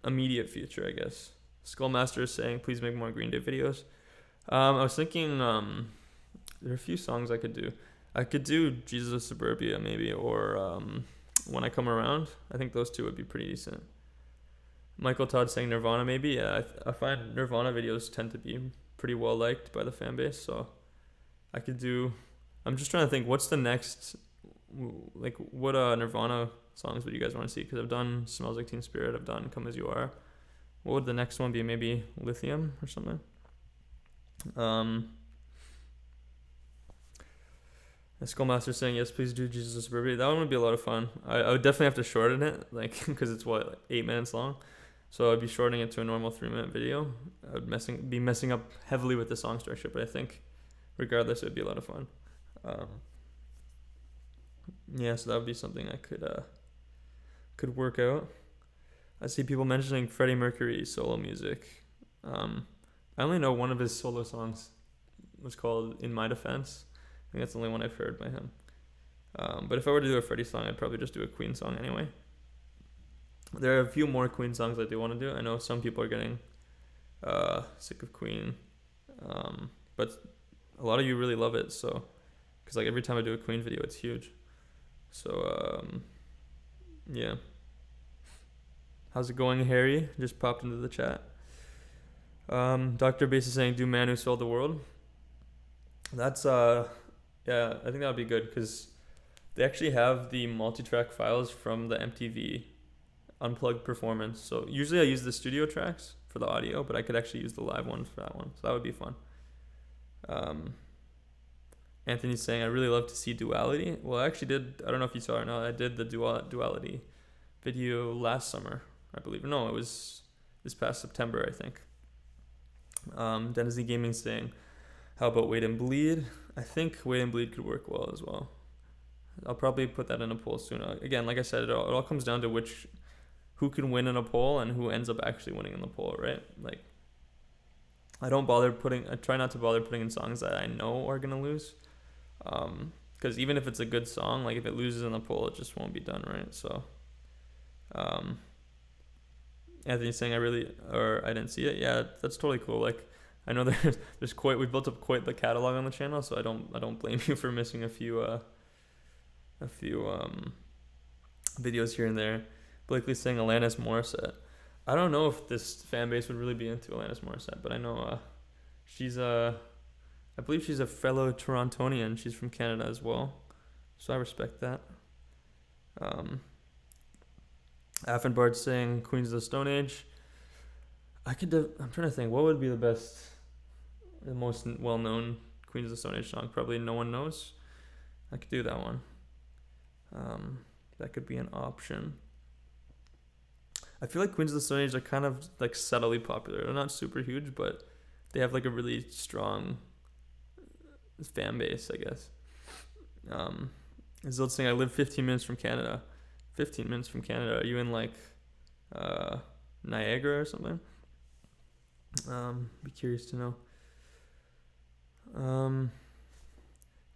immediate future, I guess. Skullmaster is saying, please make more Green Day videos. I was thinking there are a few songs I could do. I could do Jesus of Suburbia maybe, or When I Come Around. I think those two would be pretty decent. Michael Todd saying Nirvana maybe. Yeah, I find Nirvana videos tend to be pretty well liked by the fan base, so I could do. I'm just trying to think, what's the next, like, what Nirvana songs would you guys want to see? Because I've done Smells Like Teen Spirit, I've done Come As You Are. What would the next one be? Maybe Lithium or something. Skullmaster saying, yes, please do Jesus of Suburbia. That one would be a lot of fun. I would definitely have to shorten it, like, because it's 8 minutes long. So I'd be shortening it to a normal 3-minute video. I would be messing up heavily with the song structure, but I think regardless, it would be a lot of fun. Yeah, so that would be something I could work out. I see people mentioning Freddie Mercury's solo music. I only know one of his solo songs was called In My Defense. I think that's the only one I've heard by him. But if I were to do a Freddie song, I'd probably just do a Queen song anyway. There are a few more Queen songs I do want to do. I know some people are getting sick of Queen, but a lot of you really love it. So, because like every time I do a Queen video, it's huge. So yeah. How's it going, Harry? Just popped into the chat. Dr. Bass is saying, do Man Who Sold the World. That's yeah, I think that would be good, because they actually have the multi-track files from the MTV Unplugged performance. So usually I use the studio tracks for the audio, but I could actually use the live ones for that one. So that would be fun. Anthony's saying, I really love to see Duality. Well, I actually did, I don't know if you saw it or not, I did the Duality video last summer, I believe. No, it was this past September, I think. Denizen Gaming saying, how about Wait and Bleed? I think Wait and Bleed could work well as well. I'll probably put that in a poll soon. Again, like I said, it all comes down to who can win in a poll and who ends up actually winning in the poll, right? Like, I try not to bother putting in songs that I know are gonna lose, because even if it's a good song, like if it loses in the poll, it just won't be done right. So, Anthony's saying I didn't see it. Yeah, that's totally cool. Like, I know we've built up quite the catalog on the channel, so I don't blame you for missing a few videos here and there. Blakely's saying Alanis Morissette. I don't know if this fan base would really be into Alanis Morissette, but I know I believe she's a fellow Torontonian. She's from Canada as well, so I respect that. Affenbard's saying Queens of the Stone Age. I'm trying to think, what would be the most well-known Queens of the Stone Age song? Probably No One Knows. I could do that one. That could be an option. I feel like Queens of the Stone Age are kind of like subtly popular. They're not super huge, but they have like a really strong fan base, I guess. Zild saying I live 15 minutes from Canada. 15 minutes from Canada. Are you in like Niagara or something? Be curious to know.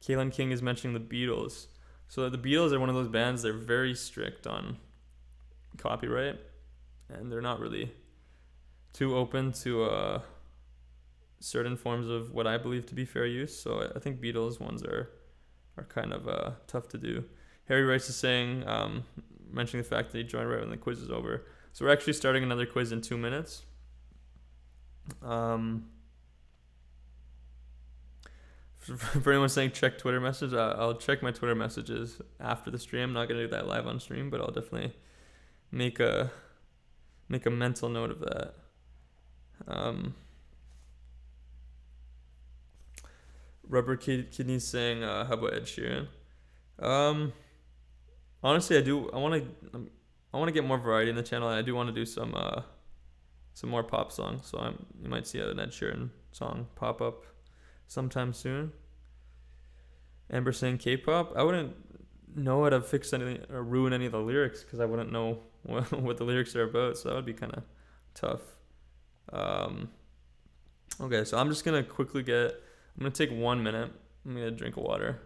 Kaylin King is mentioning the Beatles. So the Beatles are one of those bands, they're very strict on copyright, and they're not really too open to certain forms of what I believe to be fair use. So I think Beatles ones are kind of tough to do. Harry Rice is saying, mentioning the fact that he joined right when the quiz is over. So we're actually starting another quiz in 2 minutes. For anyone saying check Twitter message, I'll check my Twitter messages after the stream. I'm not gonna do that live on stream, but I'll definitely make a mental note of that. Rubber Kidney's saying, how about Ed Sheeran? Honestly, I want to get more variety in the channel, and I do want to do some more pop songs. So you might see an Ed Sheeran song pop up sometime soon. Amber saying K-pop. I wouldn't know how to fix anything or ruin any of the lyrics because I wouldn't know what the lyrics are about. So that would be kind of tough. Okay, so I'm just gonna I'm gonna take 1 minute. I'm gonna drink of water.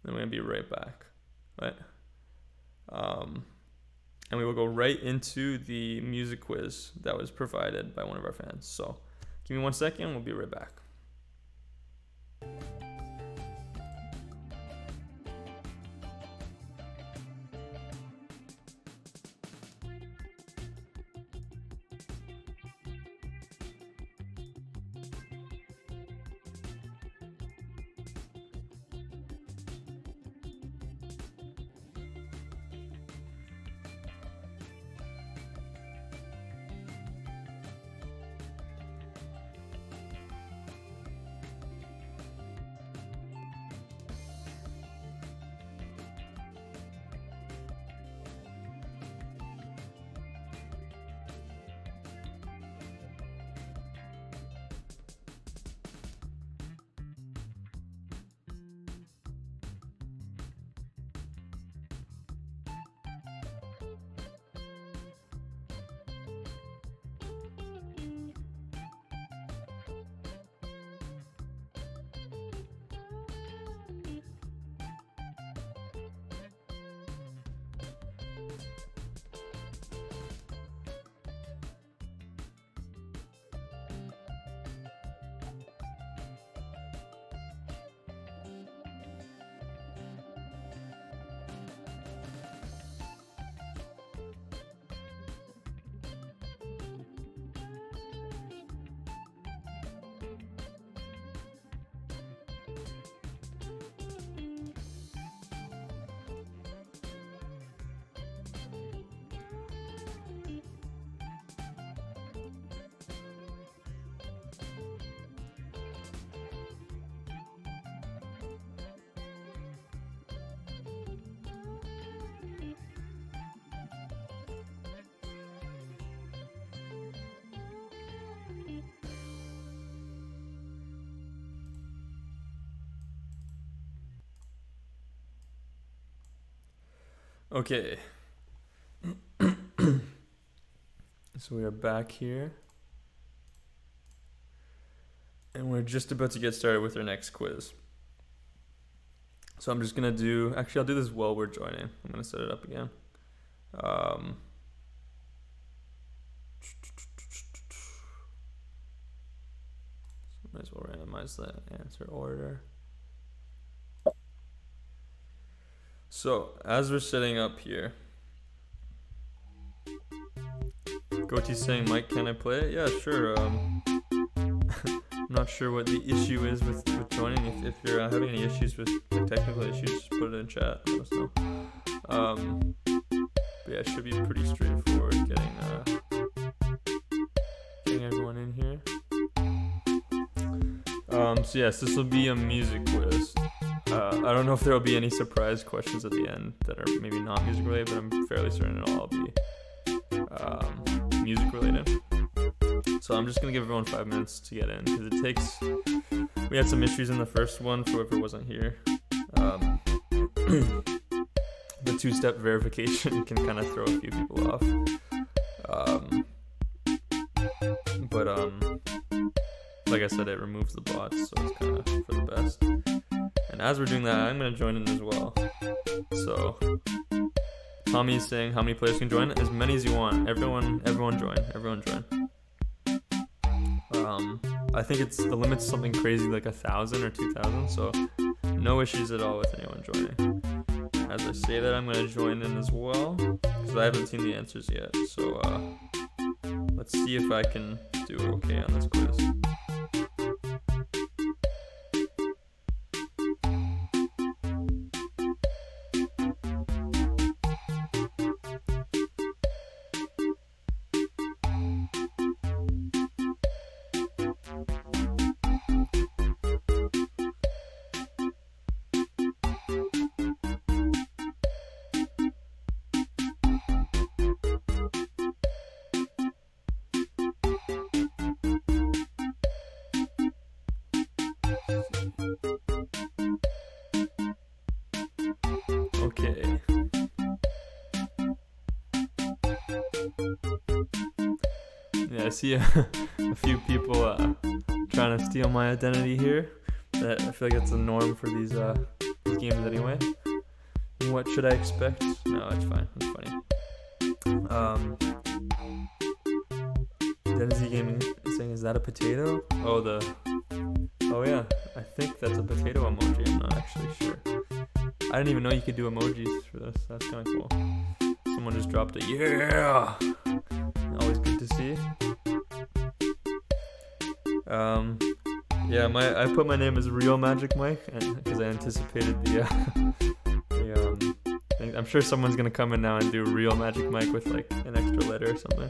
Then we're gonna be right back. Right. And we will go right into the music quiz that was provided by one of our fans. So give me 1 second. We'll be right back. Okay. So we are back here. And we're just about to get started with our next quiz. So I'm just going to do... Actually, I'll do this while we're joining. I'm going to set it up again. Might as well randomize the answer order. So, as we're setting up here, Goatee's saying, Mike, can I play it? Yeah, sure. I'm not sure what the issue is with joining. If you're having any issues with technical issues, just put it in chat. Let us know. But yeah, it should be pretty straightforward getting everyone in here. So yes, this will be a music quiz. I don't know if there will be any surprise questions at the end that are maybe not music related, but I'm fairly certain it'll all be music related. So I'm just gonna give everyone 5 minutes to get in because it takes. We had some issues in the first one for whoever wasn't here. The two-step verification can kind of throw a few people off. But like I said, it removes the bots, so it's kind of for the best. And as we're doing that, I'm going to join in as well. So Tommy is saying how many players can join? As many as you want. Everyone join. I think the limit's something crazy like 1,000 or 2,000, so no issues at all with anyone joining. As I say that, I'm going to join in as well because I haven't seen the answers yet. So let's see if I can do okay on this quiz. Okay. Yeah, I see a few people trying to steal my identity here. I feel like it's a norm for these games anyway. What should I expect? No, it's fine. It's funny. Denzi Gaming is saying, is that a potato? Oh yeah, I think that's a potato emoji. I'm not actually sure. I didn't even know you could do emojis for this. That's kind of cool. Someone just dropped a yeah. Always good to see. Yeah, I put my name as Real Magic Mike because I anticipated I'm sure someone's gonna come in now and do Real Magic Mike with like an extra letter or something.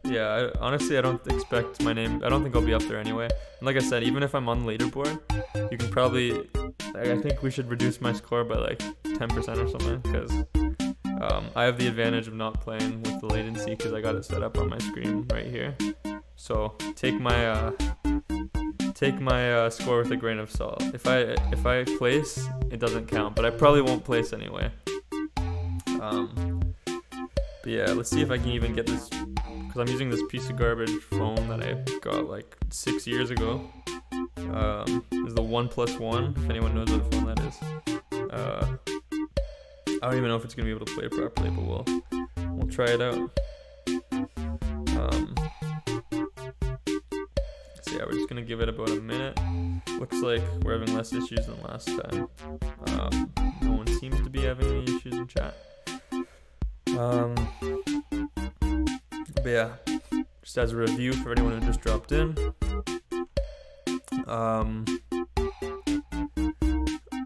Yeah, honestly, I don't expect my name. I don't think I'll be up there anyway. And like I said, even if I'm on the leaderboard, you can probably. I think we should reduce my score by like 10% or something because I have the advantage of not playing with the latency because I got it set up on my screen right here. So take my score with a grain of salt. If I place, it doesn't count, but I probably won't place anyway. But yeah, let's see if I can even get this. Because I'm using this piece of garbage phone that I got like 6 years ago. It's the OnePlus One, if anyone knows what phone that is. I don't even know if it's going to be able to play properly, but we'll try it out. So yeah, we're just going to give it about a minute. Looks like we're having less issues than last time. No one seems to be having any issues in chat. But yeah, just as a review for anyone who just dropped in,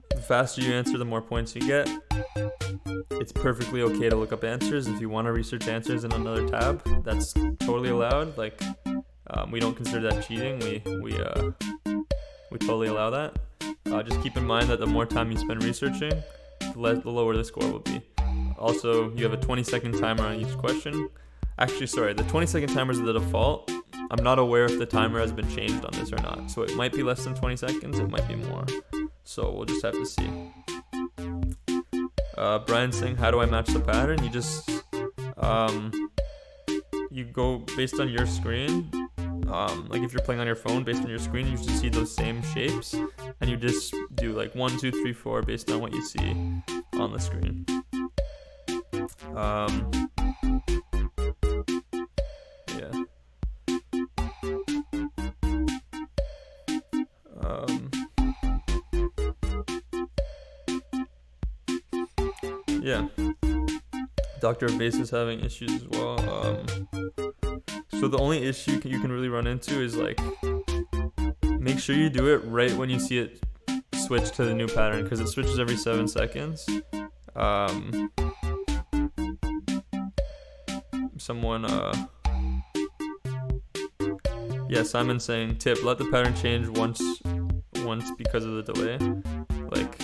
the faster you answer, the more points you get. It's perfectly okay to look up answers. If you want to research answers in another tab, that's totally allowed. Like, we don't consider that cheating. We totally allow that. Just keep in mind that the more time you spend researching, the lower the score will be. Also, you have a 20-second timer on each question. Actually, sorry, the 20-second timer is the default. I'm not aware if the timer has been changed on this or not. So it might be less than 20 seconds, it might be more. So we'll just have to see. Brian's saying, how do I match the pattern? You just you go based on your screen. Like if you're playing on your phone, based on your screen, you should see those same shapes, and you just do like 1, 2, 3, 4 based on what you see on the screen. Yeah. Dr. Base is having issues as well. So the only issue you can really run into is like, make sure you do it right when you see it switch to the new pattern, because it switches every 7 seconds. Simon's saying, tip, let the pattern change once because of the delay. Like,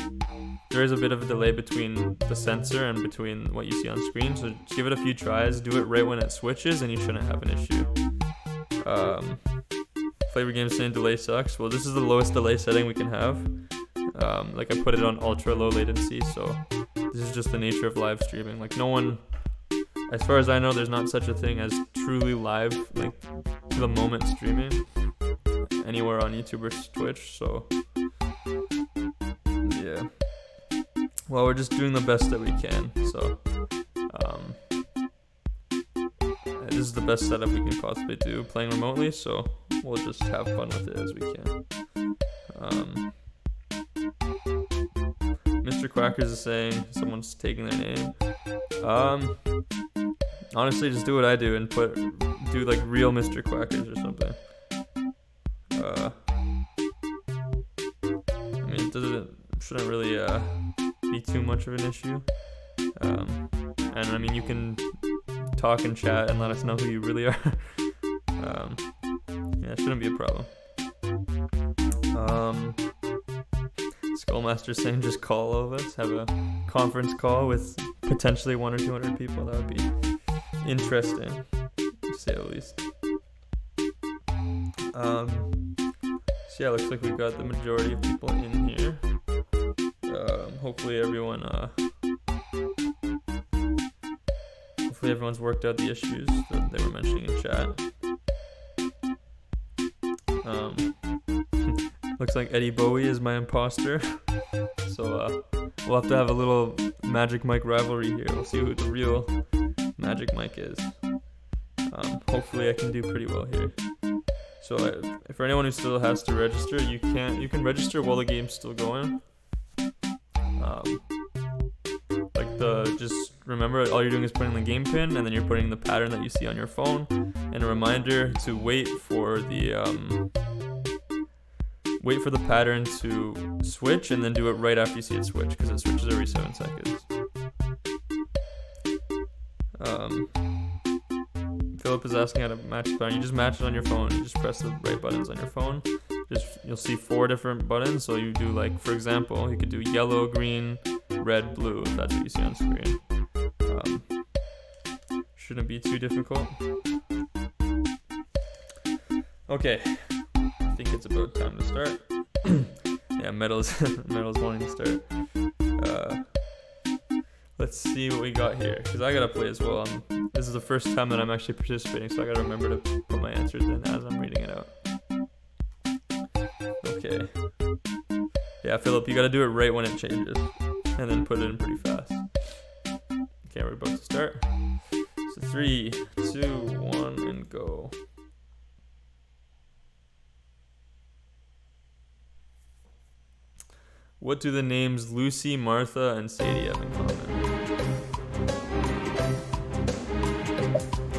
there is a bit of a delay between the sensor and between what you see on screen, so just give it a few tries, do it right when it switches, and you shouldn't have an issue. Flavor Game saying delay sucks. Well, this is the lowest delay setting we can have. Like, I put it on ultra low latency, so this is just the nature of live streaming. Like, no one, as far as I know, there's not such a thing as truly live, like, to the moment streaming anywhere on YouTube or Twitch, so yeah. Well, we're just doing the best that we can, so this is the best setup we can possibly do playing remotely, so we'll just have fun with it as we can. Mr. Quackers is saying someone's taking their name. Honestly, just do what I do and do like real Mr. Quackers or something. I mean, it shouldn't really be too much of an issue. And I mean, you can talk and chat and let us know who you really are. Yeah, it shouldn't be a problem. Skullmaster saying just call all of us, have a conference call with potentially 100 or 200 people. That would be interesting, to say the least. So yeah, looks like we've got the majority of people in here. Hopefully everyone's worked out the issues that they were mentioning in chat. Looks like Eddie Bowie is my imposter. So we'll have to have a little Magic Mike rivalry here. We'll see who the real Magic Mike is. Hopefully I can do pretty well here. So for anyone who still has to register, you can register while the game's still going. Just remember, all you're doing is putting the game pin, and then you're putting the pattern that you see on your phone, and a reminder to wait for the pattern to switch, and then do it right after you see it switch, because it switches every 7 seconds. Philip is asking how to match the pattern. You just match it on your phone. You just press the right buttons on your phone. You'll see 4 different buttons. So you do, like, for example, you could do yellow, green, red, blue, if that's what you see on screen. Shouldn't be too difficult. Okay, I think it's about time to start. Yeah, Metal's wanting to start. Let's see what we got here, because I gotta play as well. This is the first time that I'm actually participating, so I gotta remember to put my answers in as I'm reading it out. Okay. Yeah, Philip, you gotta do it right when it changes, and then put it in pretty fast. Okay, we're about to start. So 3, 2, 1, and go. What do the names Lucy, Martha, and Sadie have in common?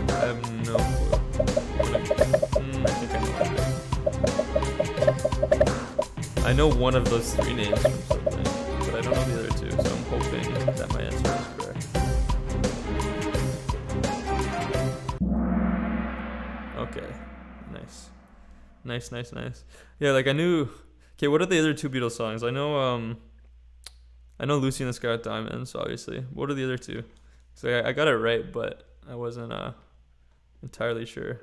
I have no clue. I think I know one of those 3 names from something, but I don't know the other 2, so I'm hoping that my answer is correct. Okay, nice. Yeah, like I knew. Okay, what are the other 2 Beatles songs? I know Lucy in the Sky with Diamonds, obviously. What are the other 2? So I got it right, but I wasn't entirely sure.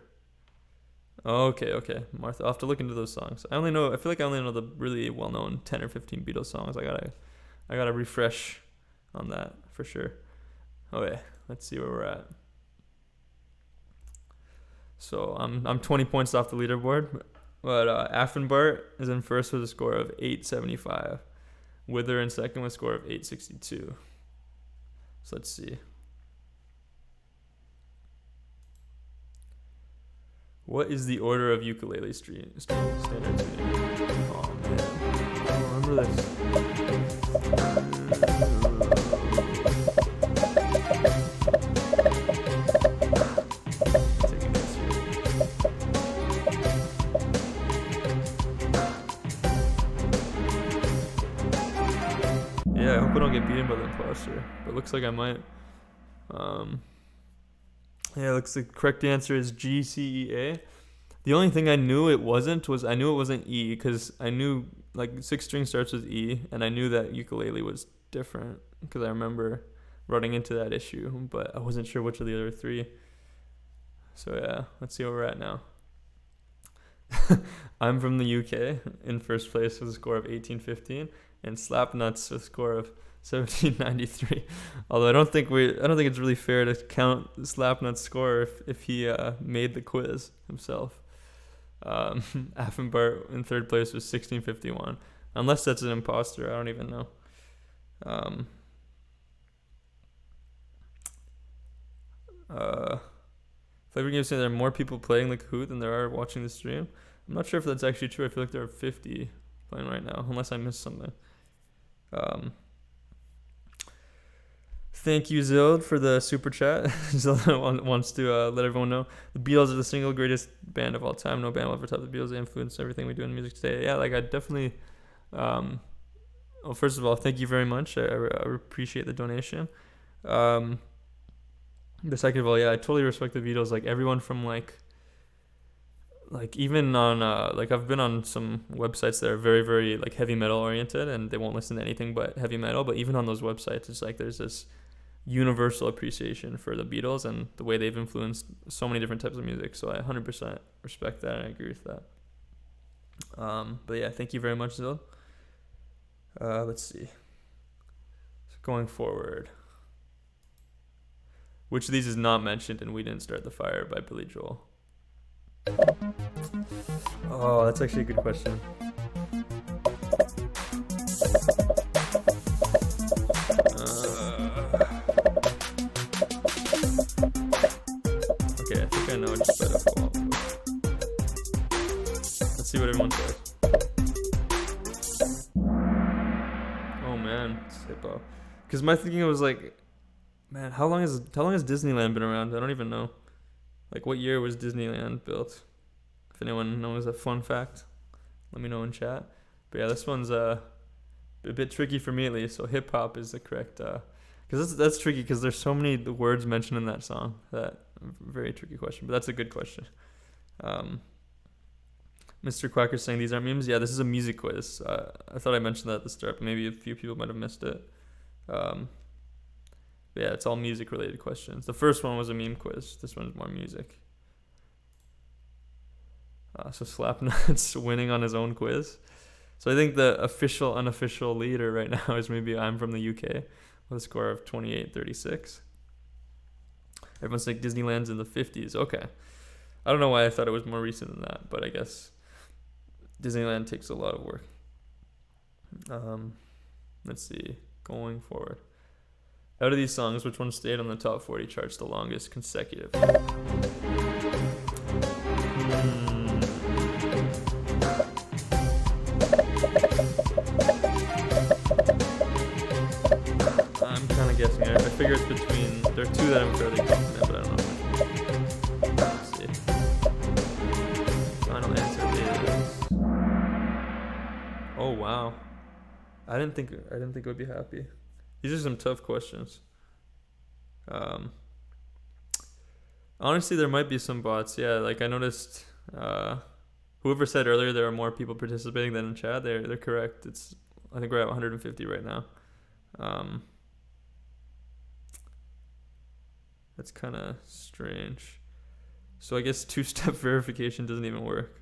Okay. Martha. I'll have to look into those songs. I feel like I only know the really well-known 10 or 15 Beatles songs. I gotta refresh on that for sure. Okay, let's see where we're at. So I'm 20 points off the leaderboard, but Affenbart is in first with a score of 875. Wither in second with a score of 862. So let's see. What is the order of ukulele standard tuning? Oh man, I don't remember this. Take a guess here. Yeah, I hope I don't get beaten by the imposter, but it looks like I might. Yeah, looks like the correct answer is G, C, E, A. The only thing I knew it wasn't was I knew it wasn't E because I knew like 6 string starts with E, and I knew that ukulele was different because I remember running into that issue, but I wasn't sure which of the other 3. So yeah, let's see where we're at now. I'm from the UK in first place with a score of 1815, and Slapnuts with a score of 1793. Although I don't think it's really fair to count Slapnut's score if he made the quiz himself. Affenbart in third place was 1651. Unless that's an imposter, I don't even know. Flavor Game saying there are more people playing the Kahoot than there are watching the stream. I'm not sure if that's actually true. I feel like there are 50 playing right now, unless I missed something. Thank you, Zild, for the super chat. Zild wants to let everyone know the Beatles are the single greatest band of all time. No band will ever top the Beatles. They influence everything we do in music today. Yeah, like I definitely. Well, first of all, thank you very much. I appreciate the donation. The second of all, yeah, I totally respect the Beatles. Like everyone from like even on like I've been on some websites that are very, very like heavy metal oriented, and they won't listen to anything but heavy metal. But even on those websites, it's like there's this universal appreciation for the Beatles and the way they've influenced so many different types of music. So I 100% respect that and I agree with that. But yeah, thank you very much, Zil. Let's see. So going forward, which of these is not mentioned in "We Didn't Start the Fire" by Billy Joel? Oh, that's actually a good question. Okay, I think I know just by default. Let's see what everyone says. Oh man, it's hip-hop. Because my thinking was like, man, how long has Disneyland been around? I don't even know. Like, what year was Disneyland built? If anyone knows a fun fact, let me know in chat. But yeah, this one's a bit tricky for me at least. So hip hop is the correct. Because that's tricky because there's so many words mentioned in that song. That very tricky question, but that's a good question. Mr. Quacker's saying these aren't memes. Yeah, this is a music quiz. I thought I mentioned that at the start, but maybe a few people might have missed it. But yeah, it's all music related questions. The first one was a meme quiz. This one's more music. So Slapnuts winning on his own quiz. So I think the official, unofficial leader right now is maybe I'm from the UK with a score of 2836. Everyone's like Disneyland's in the 50s. Okay. I don't know why I thought it was more recent than that, but I guess Disneyland takes a lot of work. Let's see. Going forward. Out of these songs, which one stayed on the top 40 charts the longest consecutively? I'm kind of guessing. I figure it's between. There are 2 that I'm fairly confident, but I don't know which one. Let's see. Final answer is. Oh wow! I didn't think I would be happy. These are some tough questions. Honestly, there might be some bots. Yeah, like I noticed. Whoever said earlier there are more people participating than in chat. They're correct. I think we're at 150 right now. That's kind of strange. So I guess two-step verification doesn't even work.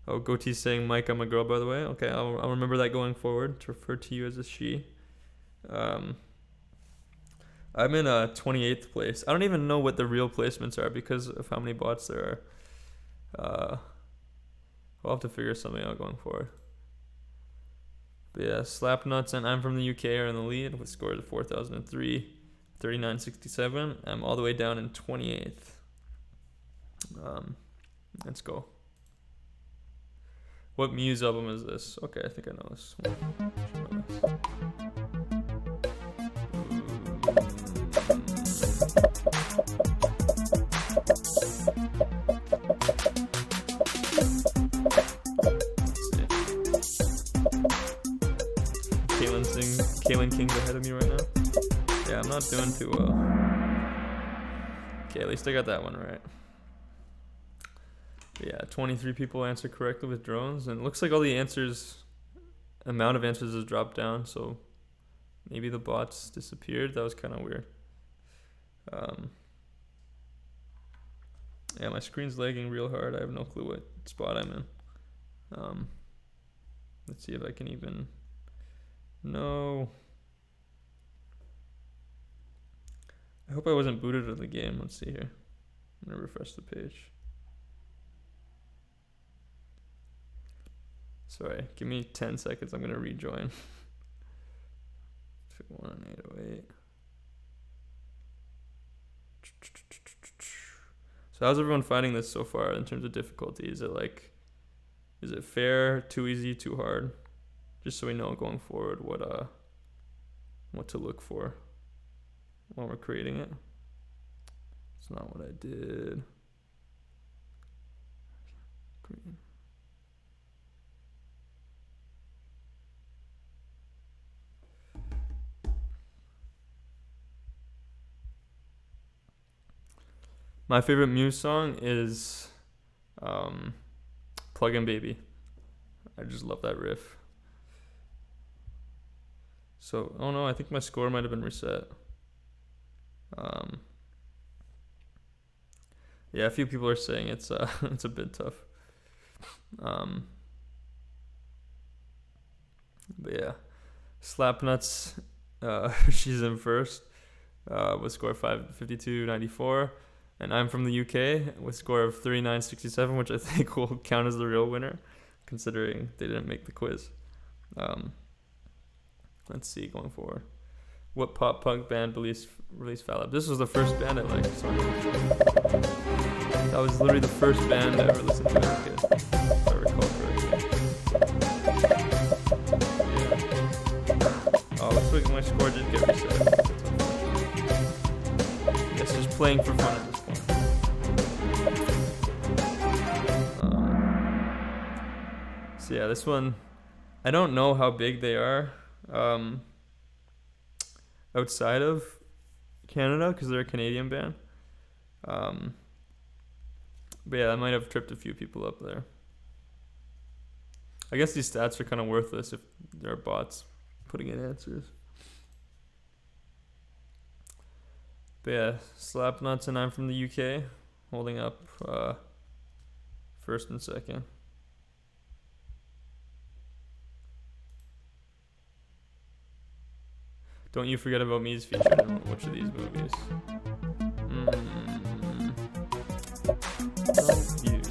Oh, Goatee's saying, Mike, I'm a girl, by the way. Okay, I'll remember that going forward to refer to you as a she. I'm in 28th place. I don't even know what the real placements are because of how many bots there are. I'll have to figure something out going forward. But yeah, Slapnuts and I'm from the UK are in the lead with scores of 4,003, 3967. I'm all the way down in 28th. Let's go. What Muse album is this? Okay, I think I know this one. Kaylin King's ahead of me right now. Yeah, I'm not doing too well. Okay, at least I got that one right. But yeah, 23 people answer correctly with drones, and it looks like all the amount of answers has dropped down, so maybe the bots disappeared. That was kind of weird. Yeah, my screen's lagging real hard. I have no clue what spot I'm in. Let's see if I can even... No. I hope I wasn't booted out of the game. Let's see here. I'm going to refresh the page. Sorry, give me 10 seconds. I'm going to rejoin. 1808. So how's everyone finding this so far in terms of difficulty? Is it fair, too easy, too hard? Just so we know going forward what to look for while we're creating it. It's not what I did. Green. My favorite Muse song is Plug-in Baby. I just love that riff. So, oh no, I think my score might have been reset. Yeah, a few people are saying it's a bit tough. But yeah, Slapnuts, she's in first with score 552.94, and I'm from the UK with score of 3967, which I think will count as the real winner, considering they didn't make the quiz. Let's see going forward. What pop punk band released Fallab? This was the first band I liked. So that was literally the first band I ever listened to as a kid, if I recall correctly. Yeah. Oh, looks like my score did get reset. I guess just playing for fun at this point. So yeah, this one, I don't know how big they are. Outside of Canada, because they're a Canadian band. But yeah, I might have tripped a few people up there. I guess these stats are kind of worthless if there are bots putting in answers. But yeah, Slapnuts and I'm from the UK, holding up first and second. Don't You Forget About Me is featured in which of these movies? Don't you?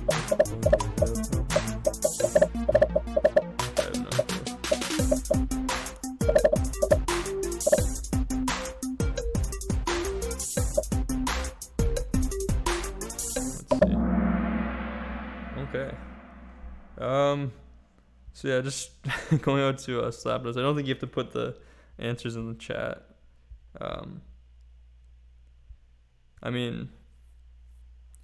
I have no clue. Let's see. Okay. So yeah, just going out to Slapnuts. I don't think you have to put the answers in the chat. I mean,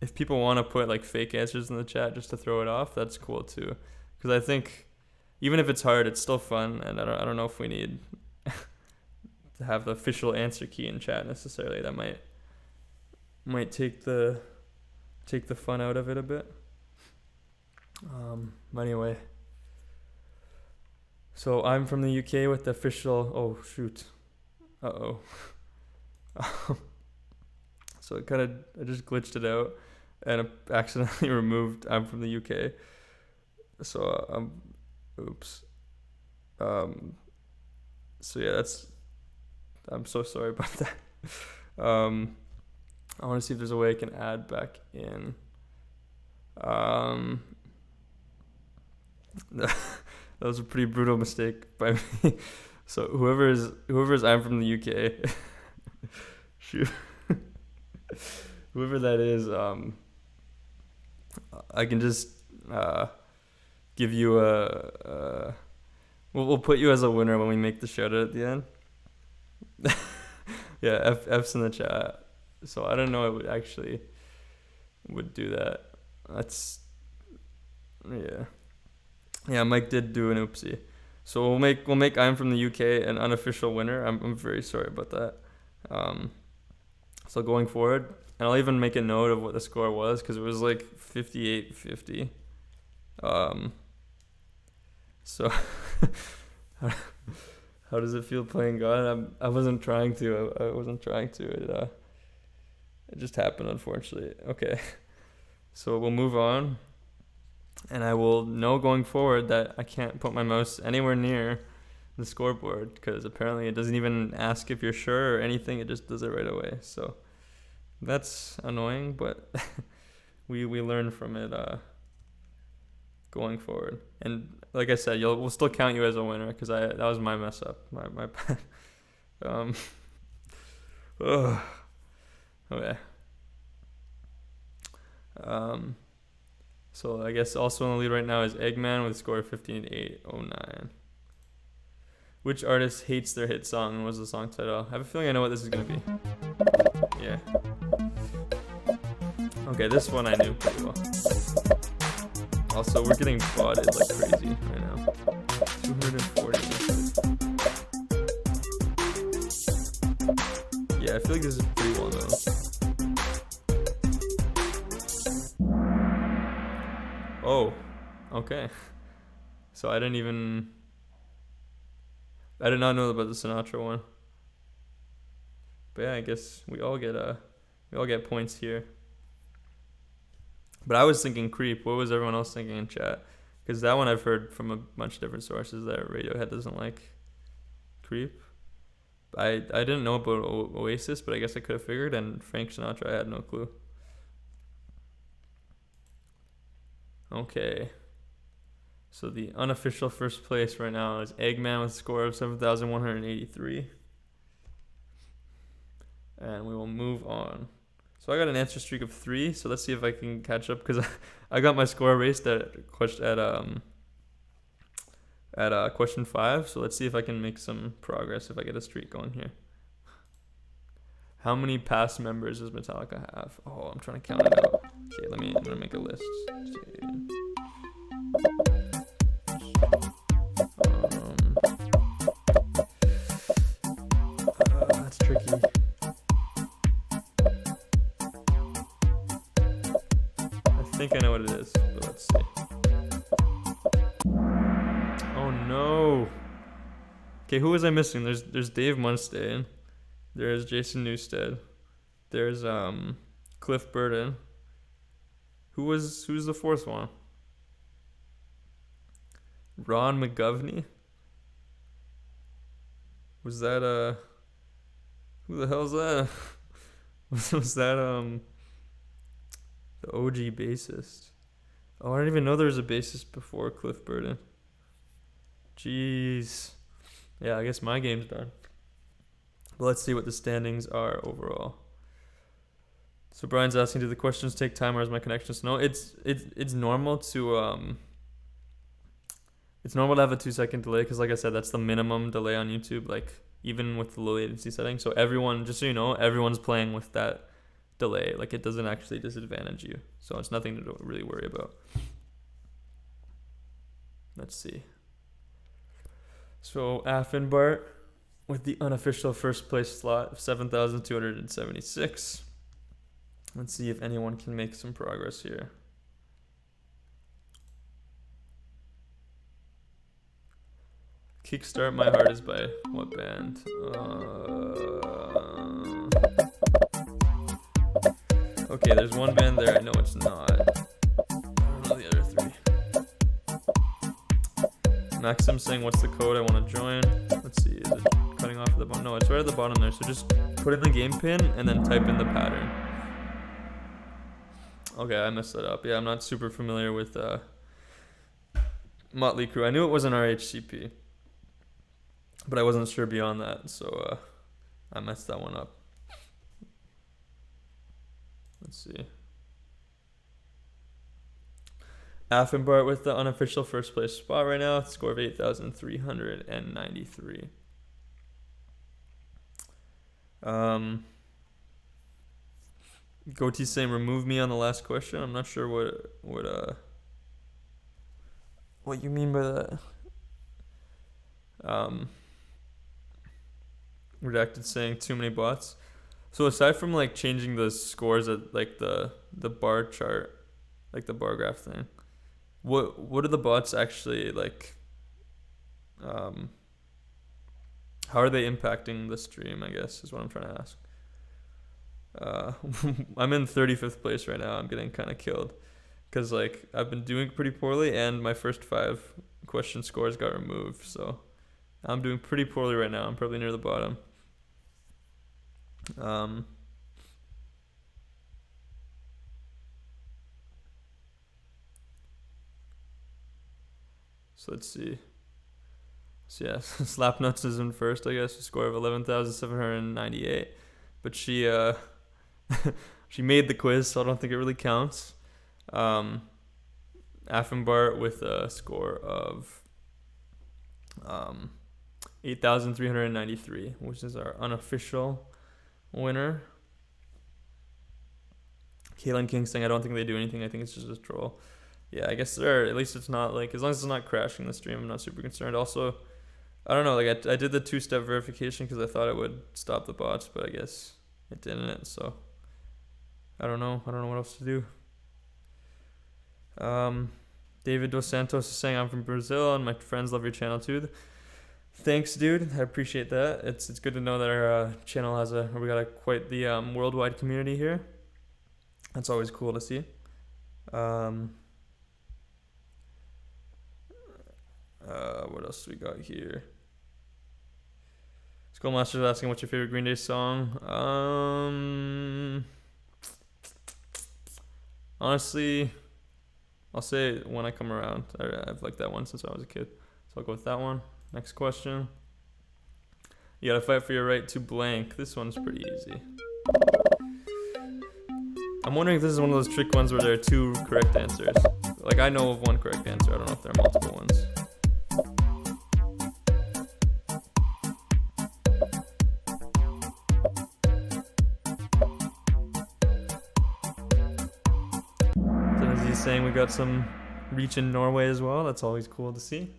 if people want to put like fake answers in the chat just to throw it off, that's cool too. Because I think even if it's hard, it's still fun, and I don't know if we need to have the official answer key in chat necessarily. That might take the fun out of it a bit. But anyway. So I'm from the UK with the official... Oh, shoot. Uh-oh. So I just glitched it out. and accidentally removed I'm from the UK. So oops. So yeah, I'm so sorry about that. I want to see if there's a way I can add back in. That was a pretty brutal mistake by me. So whoever's I'm from the UK, shoot, whoever that is, I can just give you we'll put you as a winner when we make the shout out at the end. Yeah, F's in the chat. So I don't know it would do that. That's yeah. Mike did do an oopsie. So we'll make I'm from the UK an unofficial winner. I'm very sorry about that. So going forward, and I'll even make a note of what the score was because it was like 58-50. So how does it feel playing God? I wasn't trying to. I wasn't trying to. It just happened, unfortunately. Okay. So we'll move on. And I will know going forward that I can't put my mouse anywhere near the scoreboard because apparently it doesn't even ask if you're sure or anything. It just does it right away. So that's annoying, but we learn from it going forward. And like I said, we'll still count you as a winner because that was my mess up. My bad. Okay. So I guess also in the lead right now is Eggman with a score of 15-809. Which artist hates their hit song and was the song title? I have a feeling I know what this is gonna be. Yeah. Okay, this one I knew pretty well. Also, we're getting botted like crazy right now. 240. Yeah, I feel like this is pretty well known. Oh, okay. So I did not know about the Sinatra one. But yeah, I guess we all get points here. But I was thinking Creep. What was everyone else thinking in chat? Because that one I've heard from a bunch of different sources that Radiohead doesn't like Creep. I didn't know about Oasis, but I guess I could have figured. And Frank Sinatra, I had no clue. Okay. So the unofficial first place right now is Eggman with a score of 7,183. And we will move on. So I got an answer streak of 3. So let's see if I can catch up because I got my score erased at question 5. So let's see if I can make some progress if I get a streak going here. How many past members does Metallica have? Oh, I'm trying to count it out. Okay, I'm gonna make a list. That's tricky. I think I know what it is, but let's see. Oh no. Okay, who was I missing? There's Dave Mustaine. There's Jason Newsted. There's Cliff Burton. Who's the fourth one? Ron McGovney? Was that who the hell's that? was that the OG bassist? Oh, I didn't even know there was a bassist before Cliff Burton. Jeez. Yeah, I guess my game's done. But let's see what the standings are overall. So Brian's asking, do the questions take time or is my connection slow? No, it's normal to it's normal to have a 2-second delay because like I said, that's the minimum delay on YouTube, like even with the low latency setting. So everyone, just so you know, everyone's playing with that delay. Like it doesn't actually disadvantage you. So it's nothing to really worry about. Let's see. So Affenbart with the unofficial first place slot of 7,276. Let's see if anyone can make some progress here. Kickstart My Heart is by what band? Okay, Okay, there's one band there. I know it's not. I don't know the other three. Maxim saying, what's the code? I want to join. Let's see. Is it cutting off at the bottom? No, it's right at the bottom there. So just put in the game pin and then type in the pattern. Okay, I messed that up. Yeah, I'm not super familiar with Motley Crue. I knew it was an RHCP, but I wasn't sure beyond that. So I messed that one up. Let's see. Affenbart with the unofficial first place spot right now. Score of 8,393. Goatee saying remove me on the last question. I'm not sure what you mean by that. Redacted saying too many bots. So aside from like changing the scores at like the bar chart, like the bar graph thing, what are the bots actually like? How are they impacting the stream? I guess is what I'm trying to ask. I'm in 35th place right now. I'm getting kind of killed because like I've been doing pretty poorly and my first 5 question scores got removed. So I'm doing pretty poorly right now. I'm probably near the bottom. So let's see. So yeah, Slapnuts is in first, I guess, a score of 11,798. But she she made the quiz, so I don't think it really counts. Affenbart with a score of 8,393, which is our unofficial winner. Kaylin King saying, I don't think they do anything. I think it's just a troll. Yeah, I guess at least it's not like, as long as it's not crashing the stream, I'm not super concerned. Also, I don't know, like I did the 2-step verification because I thought it would stop the bots, but I guess it didn't. So I don't know what else to do. David Dos Santos is saying, I'm from Brazil and my friends love your channel too. Thanks, dude. I appreciate that. It's good to know that our channel has we got quite the worldwide community here. That's always cool to see. What else do we got here? Skullmaster's asking, what's your favorite Green Day song? Honestly, I'll say When I Come Around. I've liked that one since I was a kid. So I'll go with that one. Next question. You gotta fight for your right to blank. This one's pretty easy. I'm wondering if this is one of those trick ones where there are 2 correct answers. Like, I know of one correct answer. I don't know if there are multiple ones. Saying we got some reach in Norway as well. That's always cool to see.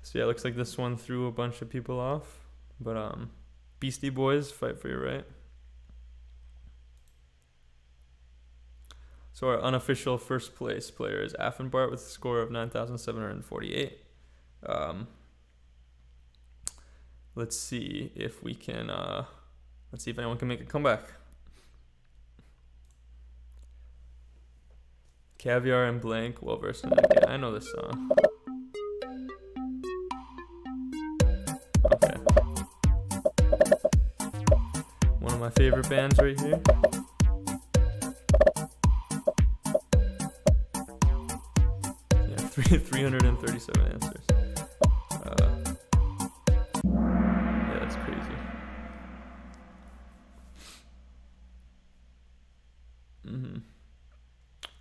So yeah, it looks like this one threw a bunch of people off. But Beastie Boys, fight for your right. So our unofficial first place player is Affenbart with a score of 9,748. Let's see if we can let's see if anyone can make a comeback. Caviar and Blank, well versed in it. Okay, I know this song. Okay. One of my favorite bands right here. Yeah, 337 answers. Yeah, that's crazy.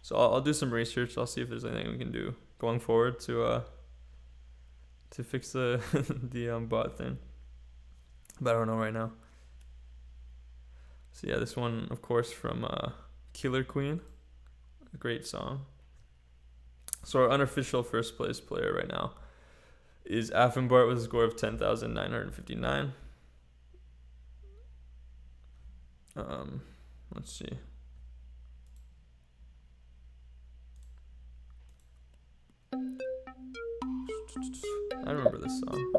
So I'll do some research. I'll see if there's anything we can do going forward to fix the the bot thing. But I don't know right now. So yeah, this one, of course, from Killer Queen, a great song. So our unofficial first place player right now is Affenbart with a score of 10,959. Let's see. I remember this song.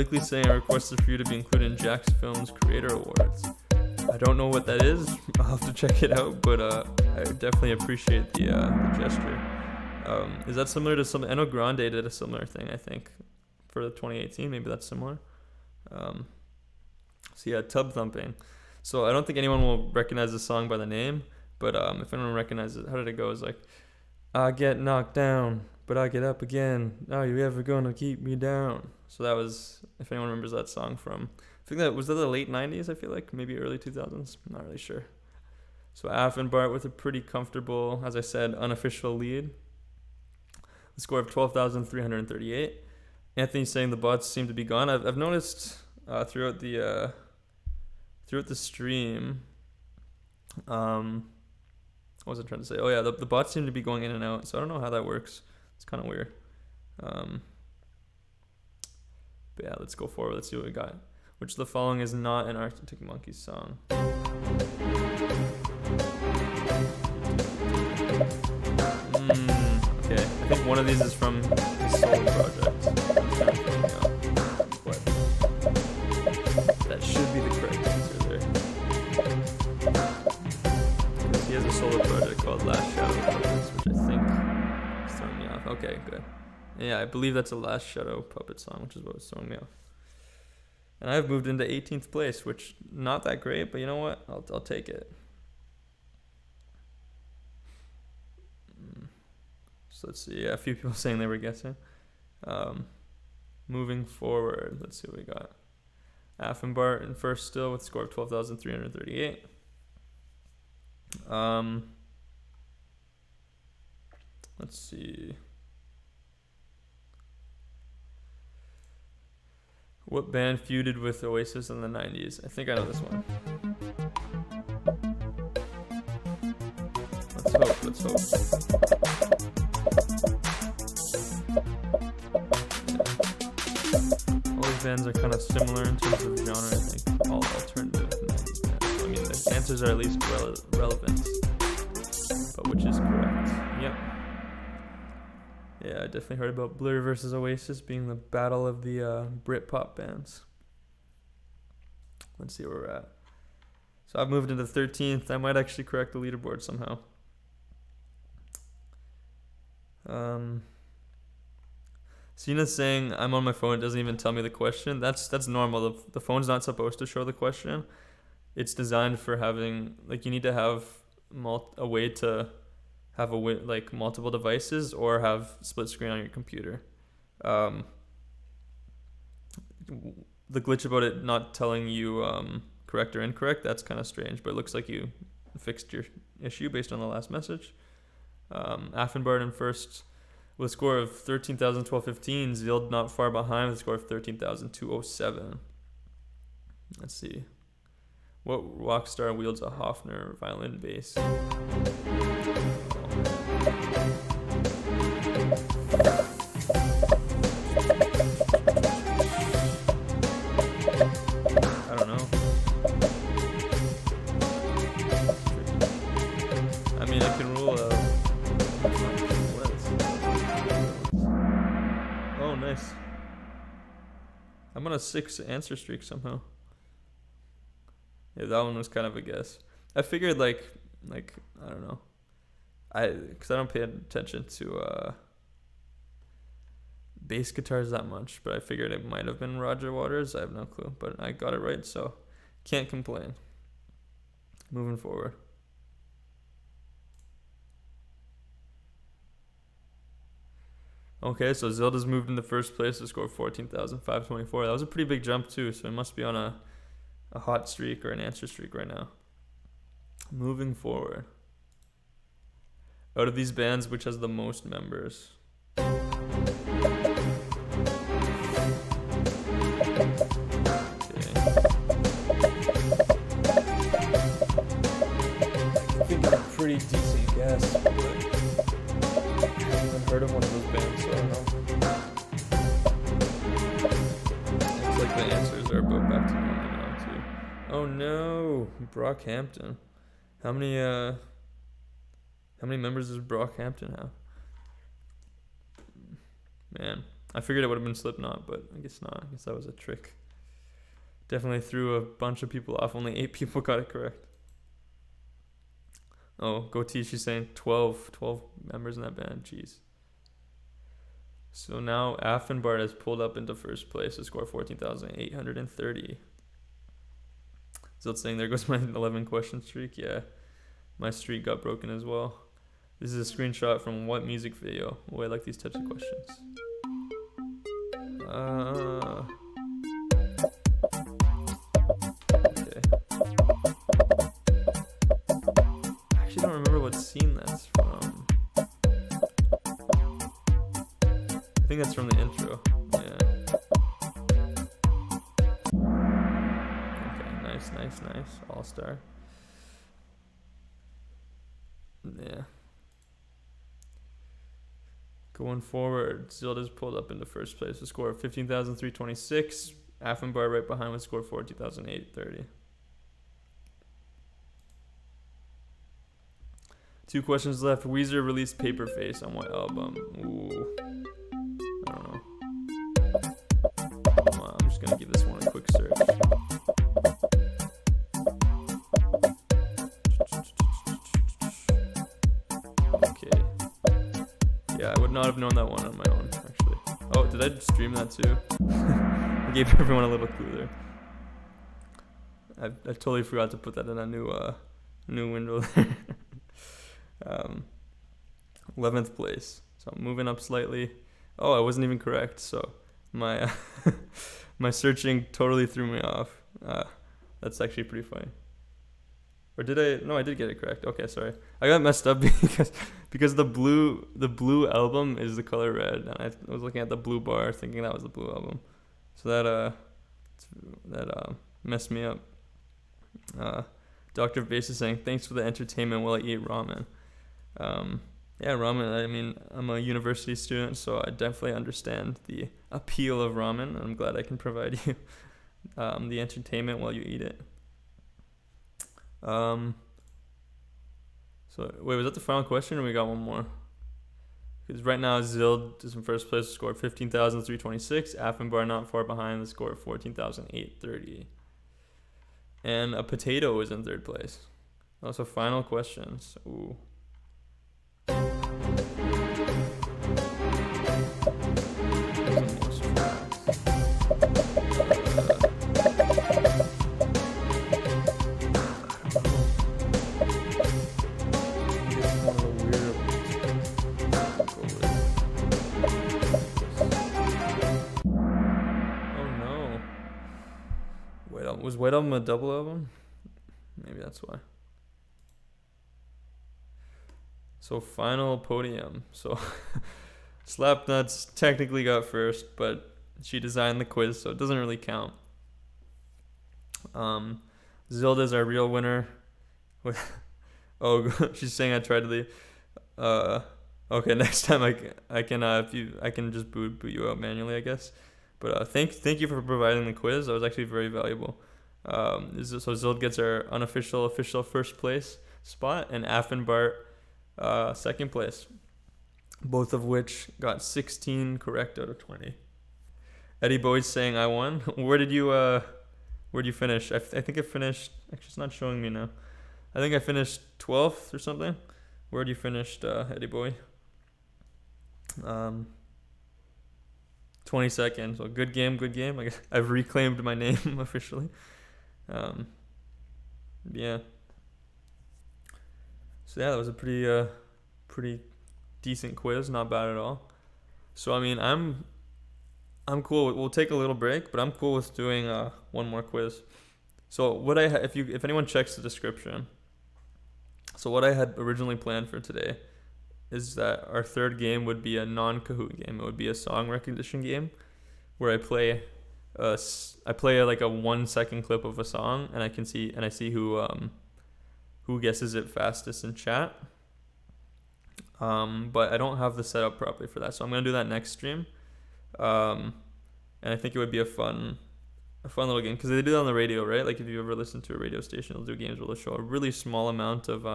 publicly saying I requested for you to be included in Jack's Films Creator Awards. I don't know what that is. I'll have to check it out, but I definitely appreciate the gesture. Is that similar to some? Eno Grande did a similar thing, I think, for the 2018. Maybe that's similar. So yeah, Tub Thumping. So I don't think anyone will recognize the song by the name, but if anyone recognizes it, how did it go? It's like, I get knocked down, but I get up again. Are you ever gonna keep me down? So that was, if anyone remembers that song from, I think that was the late 90s, I feel like, maybe early 2000s. I'm not really sure. So Affenbart with a pretty comfortable, as I said, unofficial lead. The score of 12,338. Anthony's saying the bots seem to be gone. I've noticed throughout the stream, what was I trying to say? Oh yeah, the bots seem to be going in and out, so I don't know how that works. It's kind of weird. But yeah, let's go forward. Let's see what we got. Which of the following is not an Arctic Monkeys song? Okay, I think one of these is from his solo project. But that should be the correct answer there. Because he has a solo project called Last Shadow Puppets, which I think is throwing me off. Okay, good. Yeah, I believe that's a Last Shadow Puppet song, which is what was throwing me off. And I've moved into 18th place, which not that great, but you know what? I'll take it. So let's see. Yeah, a few people saying they were guessing. Moving forward, let's see what we got. Affenbart in first still with a score of 12,338. Let's see. What band feuded with Oasis in the 90s? I think I know this one. Let's hope. All these bands are kind of similar in terms of genre, I think. All alternative 90s bands. I mean, the answers are at least relevant. But which is correct? Yep. Yeah, I definitely heard about Blur versus Oasis being the battle of the Britpop bands. Let's see where we're at. So I've moved into 13th. I might actually correct the leaderboard somehow. Sina's saying I'm on my phone. It doesn't even tell me the question. That's normal. The phone's not supposed to show the question. It's designed for having, like, you need to have a way to have like multiple devices or have split screen on your computer. The glitch about it not telling you correct or incorrect, that's kind of strange, but it looks like you fixed your issue based on the last message. Affenbart in first with a score of 13,1215. Zild not far behind with a score of 13,207. Let's see. What rock star wields a Hofner violin bass? I don't know. I mean, I can rule out. Oh, nice. I'm on a 6 answer streak somehow. Yeah, that one was kind of a guess. I figured like I don't know. Because I don't pay attention to bass guitars that much, but I figured it might have been Roger Waters. I have no clue, but I got it right, so can't complain. Moving forward. Okay, so Zelda's moved in the first place to score 14,524. That was a pretty big jump too, so it must be on a hot streak or an answer streak right now. Moving forward. Out of these bands, which has the most members? Okay. I think it's a pretty decent guess, but I haven't heard of one of those bands, so I don't know. It's like the answers are about back to normal now too. Oh no, Brockhampton. How many members does Brockhampton have? Man, I figured it would have been Slipknot, but I guess not. I guess that was a trick. Definitely threw a bunch of people off. Only 8 people got it correct. Oh, Goatee, she's saying 12 members in that band. Jeez. So now Affenbart has pulled up into first place to score 14,830. Zilt's saying, there goes my 11 question streak. Yeah, my streak got broken as well. This is a screenshot from what music video? Oh, I like these types of questions. Okay. I actually don't remember what scene that's from. I think that's from the intro. Yeah. Okay, nice. All-star. Yeah. Going forward, Zilda's pulled up into first place with a score of 15,326. Affenbart right behind with a score of 14,830. 2 questions left. Weezer released Paperface on what album? Ooh. I don't know. I'm just going to give this one a quick search. Okay. Yeah, I would not have known that one on my own, actually. Oh, did I stream that too? I gave everyone a little clue there. I totally forgot to put that in a new window there. 11th place. So I'm moving up slightly. Oh, I wasn't even correct. So my my searching totally threw me off. That's actually pretty funny. Or did I? No, I did get it correct. Okay, sorry. I got messed up because the blue album is the color red, and I was looking at the blue bar thinking that was the blue album. So that messed me up. Dr. Vase is saying, thanks for the entertainment while I eat ramen. Yeah, ramen, I mean, I'm a university student, so I definitely understand the appeal of ramen. I'm glad I can provide you the entertainment while you eat it. So, wait, was that the final question, or we got one more? Because right now, Zild is in first place, scored 15,326. Affenbart not far behind, the score of 14,830. And a potato is in third place. Also, final questions. Ooh. Was White Album a double album? Maybe that's why. So final podium. So Slapnuts technically got first, but she designed the quiz, so it doesn't really count. Zilda's our real winner. Oh, she's saying I tried to leave. Okay, next time I can just boot you out manually, I guess. But thank you for providing the quiz. That was actually very valuable. So Zild gets our official first place spot, and Affenbart second place. Both of which got 16 correct out of 20. Eddie Bowie's saying I won. Where'd you finish? I think I finished. Actually, it's not showing me now. I think I finished 12th or something. Where'd you finish, Eddie Bowie? 22nd. So good game. I guess I've reclaimed my name officially. Yeah. So yeah, that was a pretty decent quiz. Not bad at all. So I mean, I'm cool. We'll take a little break, but I'm cool with doing one more quiz. So what if anyone checks the description. So what I had originally planned for today is that our third game would be a non-Kahoot game. It would be a song recognition game where I play like a 1 second clip of a song, and I see who guesses it fastest in chat. But I don't have the setup properly for that, so I'm gonna do that next stream. And I think it would be a fun little game because they do that on the radio, right? Like if you ever listen to a radio station, they'll do games where they'll show a really small amount of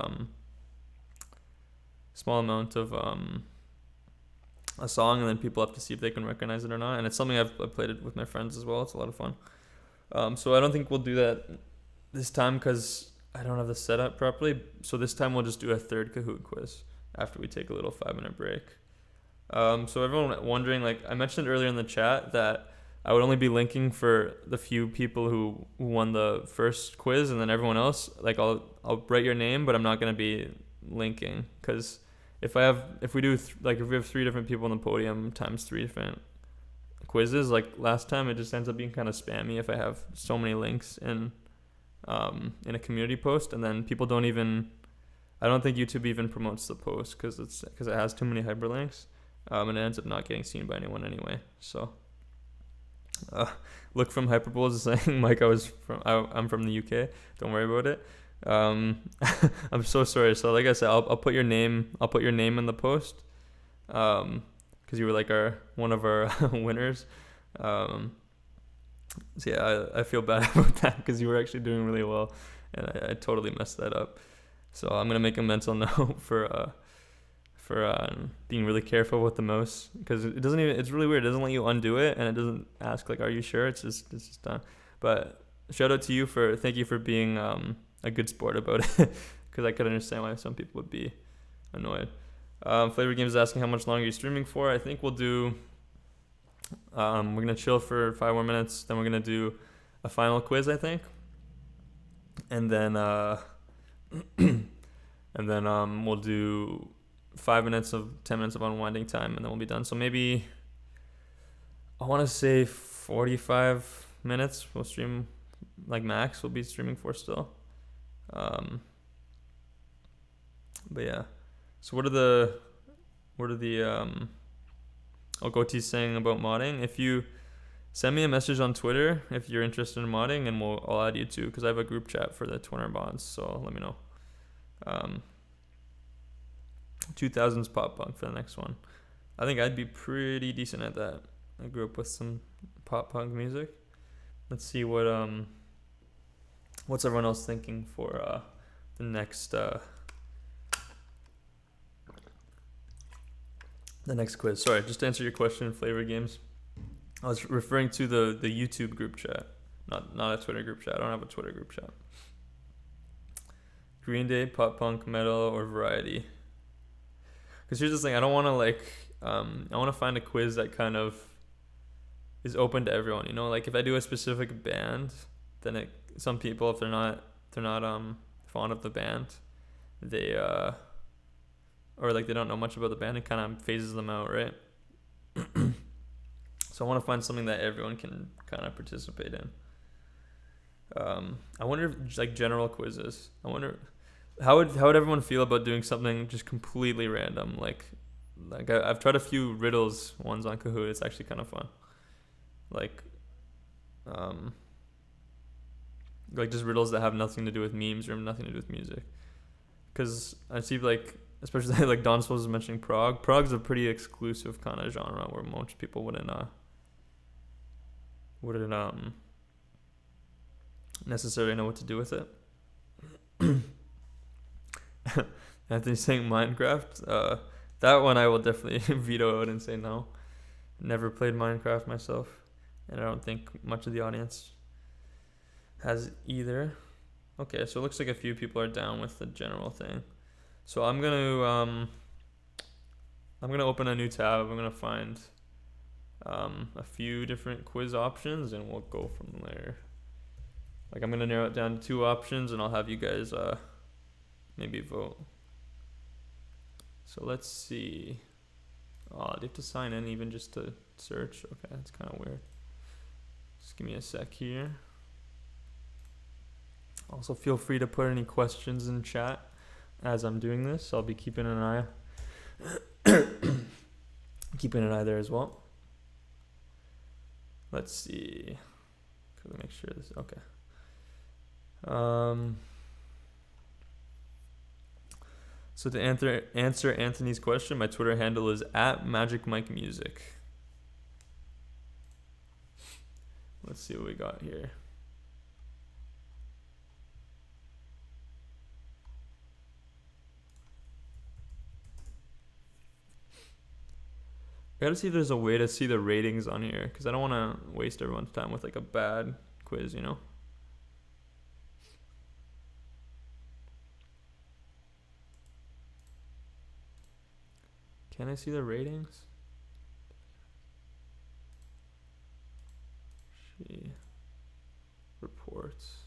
a song, and then people have to see if they can recognize it or not. And it's something I've played it with my friends as well. It's a lot of fun. So I don't think we'll do that this time because I don't have the setup properly. So this time we'll just do a third Kahoot quiz after we take a little 5-minute break. So everyone wondering, like I mentioned earlier in the chat that I would only be linking for the few people who won the first quiz, and then everyone else, like I'll write your name, but I'm not gonna be linking because if we have 3 different people on the podium times 3 different quizzes, like last time, it just ends up being kind of spammy if I have so many links in a community post, and then people don't even. I don't think YouTube even promotes the post because it has too many hyperlinks, and it ends up not getting seen by anyone anyway. So. Look from Hyperboles is saying, Mike, I'm from the UK. Don't worry about it. I'm so sorry. So like I said, I'll put your name in the post, because you were like one of our winners. So yeah, I feel bad about that because you were actually doing really well, and I totally messed that up. So I'm gonna make a mental note for being really careful with the mouse, because it's really weird. It doesn't let you undo it, and it doesn't ask like, are you sure? It's just done. But shout out to you thank you for being a good sport about it, because I could understand why some people would be annoyed. Flavor Games is asking how much longer you're streaming for. I think we'll do we're gonna chill for 5 more minutes, then we're gonna do a final quiz, I think, and then we'll do 10 minutes of unwinding time, and then we'll be done. So maybe I want to say 45 minutes we'll stream, like max we'll be streaming for still. But yeah, so what are the Goti's saying about modding? If you send me a message on Twitter if you're interested in modding, and I'll add you too, because I have a group chat for the Twitter mods, so let me know. 2000s pop punk for the next one. I think I'd be pretty decent at that. I grew up with some pop punk music. Let's see what's everyone else thinking for the next quiz. Sorry, just to answer your question, Flavor Games, I was referring to the YouTube group chat, not a Twitter group chat. I don't have a Twitter group chat. Green Day, pop punk, metal, or variety? Because here's the thing, I don't want to I want to find a quiz that kind of is open to everyone. You know, like if I do a specific band, then some people, if they're not fond of the band, they or like they don't know much about the band, it kind of phases them out, right? So I want to find something that everyone can kind of participate in. I wonder if like general quizzes. I wonder. How would everyone feel about doing something just completely random? Like I've tried a few riddles ones on Kahoot. It's actually kind of fun. Like just riddles that have nothing to do with memes or nothing to do with music. Because I see especially like Don was mentioning prog. Prog's a pretty exclusive kind of genre where most people wouldn't necessarily know what to do with it. Anthony's saying Minecraft. That one I will definitely veto out and say no. Never played Minecraft myself, and I don't think much of the audience has either. Okay, so it looks like a few people are down with the general thing. So I'm gonna open a new tab. I'm gonna find a few different quiz options, and we'll go from there. Like I'm gonna narrow it down to 2 options, and I'll have you guys maybe vote. So let's see. Oh, do you have to sign in even just to search? Okay, that's kind of weird. Just give me a sec here. Also, feel free to put any questions in chat as I'm doing this. I'll be keeping an eye there as well. Let's see. Could we make sure this? Okay. So to answer Anthony's question, my Twitter handle is @MagicMikeMusic. Let's see what we got here. I gotta see if there's a way to see the ratings on here, because I don't want to waste everyone's time with like a bad quiz, you know? Can I see the ratings? Reports.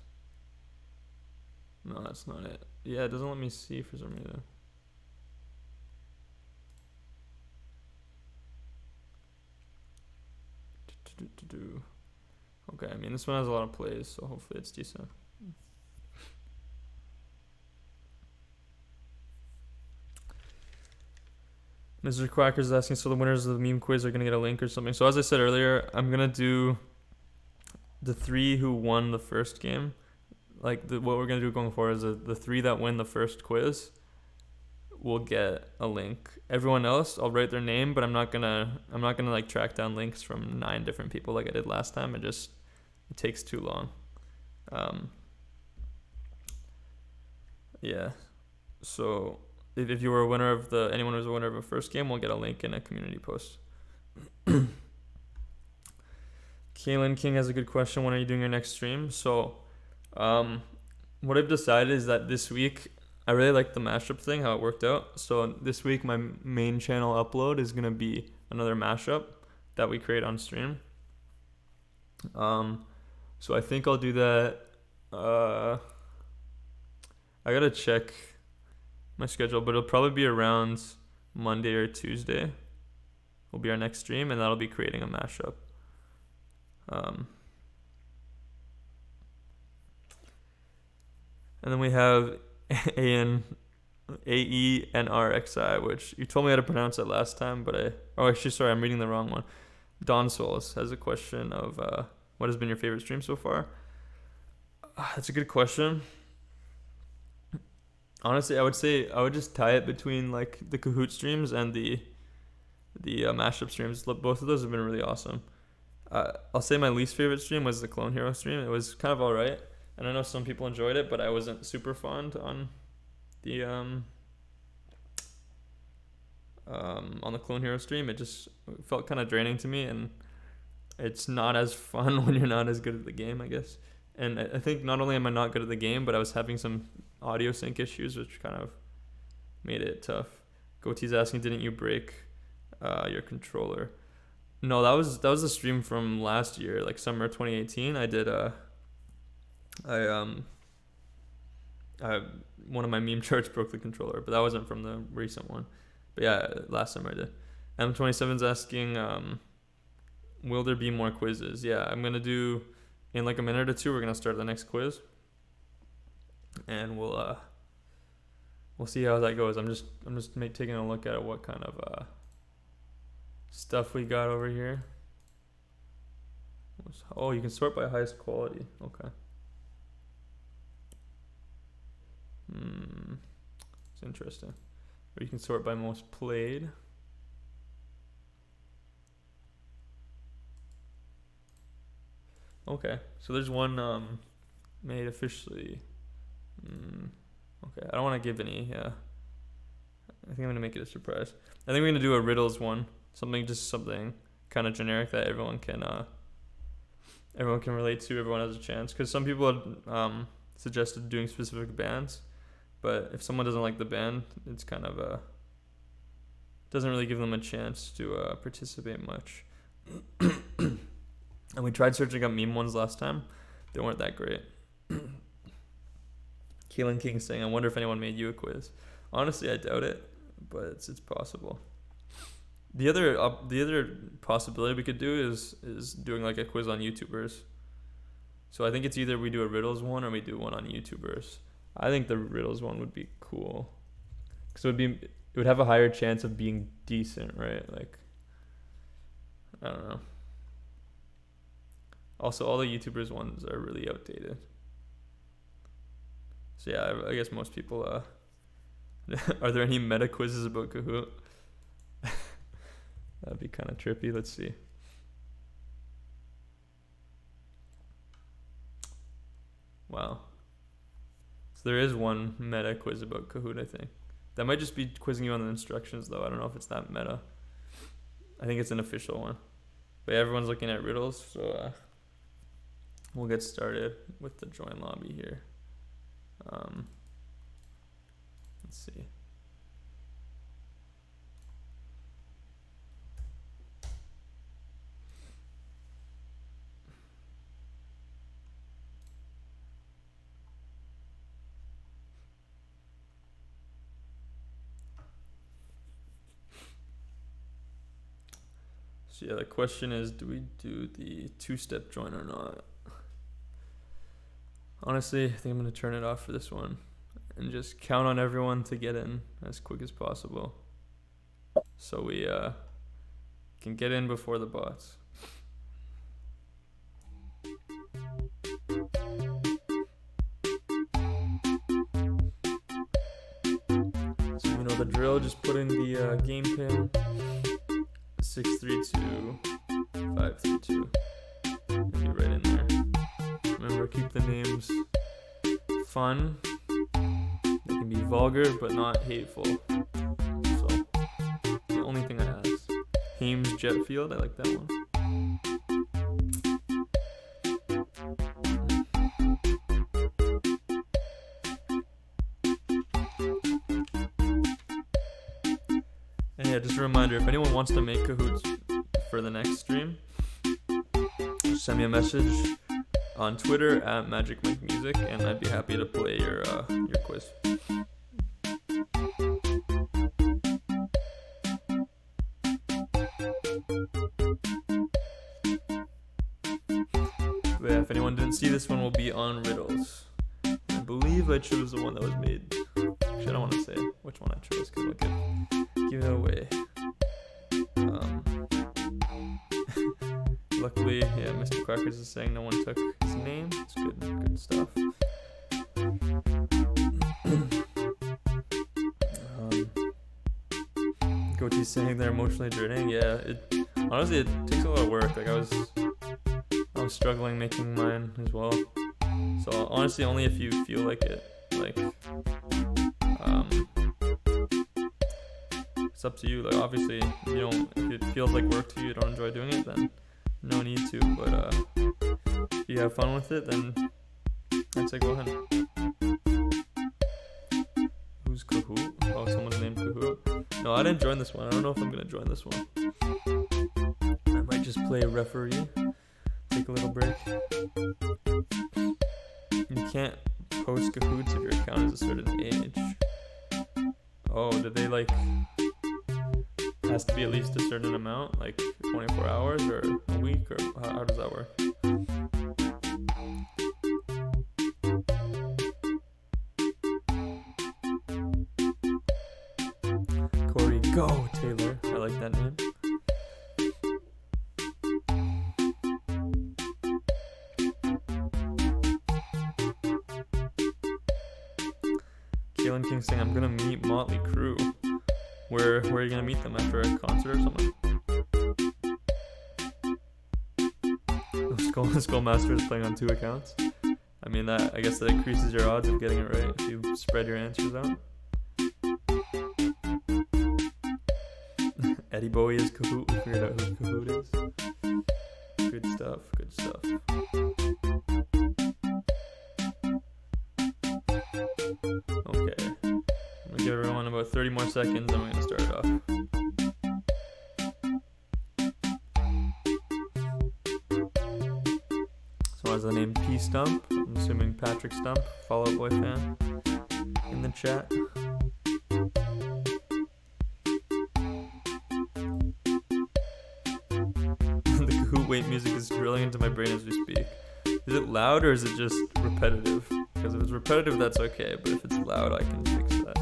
No, that's not it. Yeah, it doesn't let me see for some reason. Okay, I mean, this one has a lot of plays, so hopefully it's decent. Mr. Quacker's is asking, so the winners of the meme quiz are going to get a link or something. So as I said earlier, I'm going to do the 3 who won the first game. Like, what we're going to do going forward is the 3 that win the first quiz will get a link. Everyone else, I'll write their name, but I'm not gonna like track down links from 9 different people like I did last time. It takes too long. Yeah. So if you were a winner of anyone who's a winner of a first game will get a link in a community post. Kaylin King has a good question. When are you doing your next stream? So, what I've decided is that this week, I really like the mashup thing, how it worked out. So this week, my main channel upload is going to be another mashup that we create on stream. So I think I'll do that. I got to check my schedule, but it'll probably be around Monday or Tuesday will be our next stream, and that'll be creating a mashup. And then we have AENRXI, which you told me how to pronounce it last time, but sorry, I'm reading the wrong one. Don Souls has a question of what has been your favorite stream so far? That's a good question. Honestly, I would just tie it between like the Kahoot streams and the mashup streams. Both of those have been really awesome. I'll say my least favorite stream was the Clone Hero stream. It was kind of alright, and I know some people enjoyed it, but I wasn't super fond on the Clone Hero stream. It just felt kind of draining to me, and it's not as fun when you're not as good at the game, I guess. And I think not only am I not good at the game, but I was having some audio sync issues, which kind of made it tough. Goatee's asking, didn't you break your controller? No, that was the stream from last year, like summer 2018. I did one of my meme charts broke the controller, but that wasn't from the recent one. But yeah, last summer I did. M27's asking, will there be more quizzes? Yeah, I'm gonna do in like a minute or two. We're gonna start the next quiz, and we'll see how that goes. I'm just taking a look at what kind of stuff we got over here. Oh, you can sort by highest quality. Okay. It's interesting. Or you can sort by most played. Okay, so there's one made officially. Okay, I don't want to give any. I think I'm gonna make it a surprise. I think we're gonna do a riddles one, something kind of generic that everyone can relate to. Everyone has a chance, because some people had suggested doing specific bands, but if someone doesn't like the band, it's kind of doesn't really give them a chance to participate much. And we tried searching up meme ones last time. They weren't that great. Keelan King saying, I wonder if anyone made you a quiz. Honestly, I doubt it, but it's possible. The other possibility we could do is doing like a quiz on YouTubers. So I think it's either we do a riddles one or we do one on YouTubers. I think the riddles one would be cool, because it would have a higher chance of being decent, right? Like, I don't know. Also, all the YouTubers ones are really outdated. So yeah, I guess most people. Are there any meta quizzes about Kahoot? That'd be kind of trippy. Let's see. Wow. So there is one meta quiz about Kahoot, I think. That might just be quizzing you on the instructions, though. I don't know if it's that meta. I think it's an official one. But yeah, everyone's looking at riddles, so we'll get started with the join lobby here. Let's see. So yeah, the question is, do we do the two-step join or not? Honestly, I think I'm going to turn it off for this one and just count on everyone to get in as quick as possible so we can get in before the bots. So you know the drill, just put in the game pin 632 532. Maybe right in there. Remember, keep the names fun. They can be vulgar but not hateful. So the only thing I ask. Hames Jetfield, I like that one. And yeah, just a reminder, if anyone wants to make Kahoots for the next stream, just send me a message on Twitter at MagicMikeMusic, and I'd be happy to play your quiz. But yeah, if anyone didn't see, this one will be on riddles. I believe I chose the one that was made. Actually, I don't want to say which one I chose because I'll give it away. Luckily, yeah, Mr. Crackers is saying no one took his name. It's good stuff. Goatee's saying they're emotionally draining. Yeah, honestly it takes a lot of work. Like I was struggling making mine as well. So honestly, only if you feel like it. Like it's up to you. Like obviously, if it feels like work to you, you don't enjoy doing it, then no need to. But if you have fun with it, then I'd say go ahead. Who's Kahoot? Oh, someone's named Kahoot. No, I didn't join this one. I don't know if I'm gonna join this one. I might just play referee. Take a little break. You can't post Kahoots if your account is a certain age. Oh, did they has to be at least a certain amount, like 24 hours or a week, or how does that work? Corey, go Taylor. I like that name. Keelan King saying, I'm gonna meet Motley Crue. Where are you gonna meet them, after a concert or something? Skullmaster is playing on 2 accounts. I mean, I guess that increases your odds of getting it right if you spread your answers out. Eddie Bowie is Kahoot. We figured out who Kahoot is. Good stuff. Okay. I'm gonna give everyone about 30 more seconds, and we're gonna start it off. So as the name P Stump, I'm assuming Patrick Stump, Fall Out Boy fan, in the chat. The Kahoot wait music is drilling into my brain as we speak. Is it loud or is it just repetitive? Because if it's repetitive, that's okay, but if it's loud, I can fix that.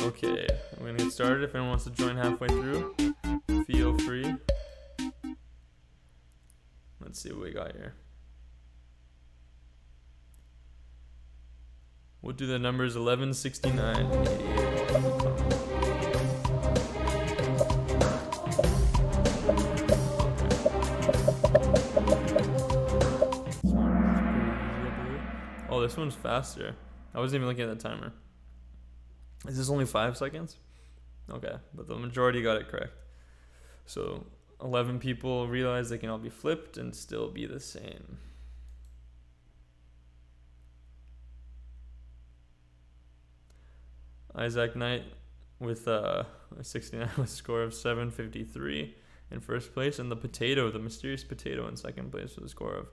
Okay, I'm gonna get started. If anyone wants to join halfway through, feel free. Let's see what we got here. We'll do the numbers 11, 69, 88. this one's faster. I wasn't even looking at the timer. Is this only 5 seconds? Okay, but the majority got it correct. So 11 people realize they can all be flipped and still be the same. Isaac Knight with 69 with a score of 753 in first place, and the mysterious potato in second place with a score of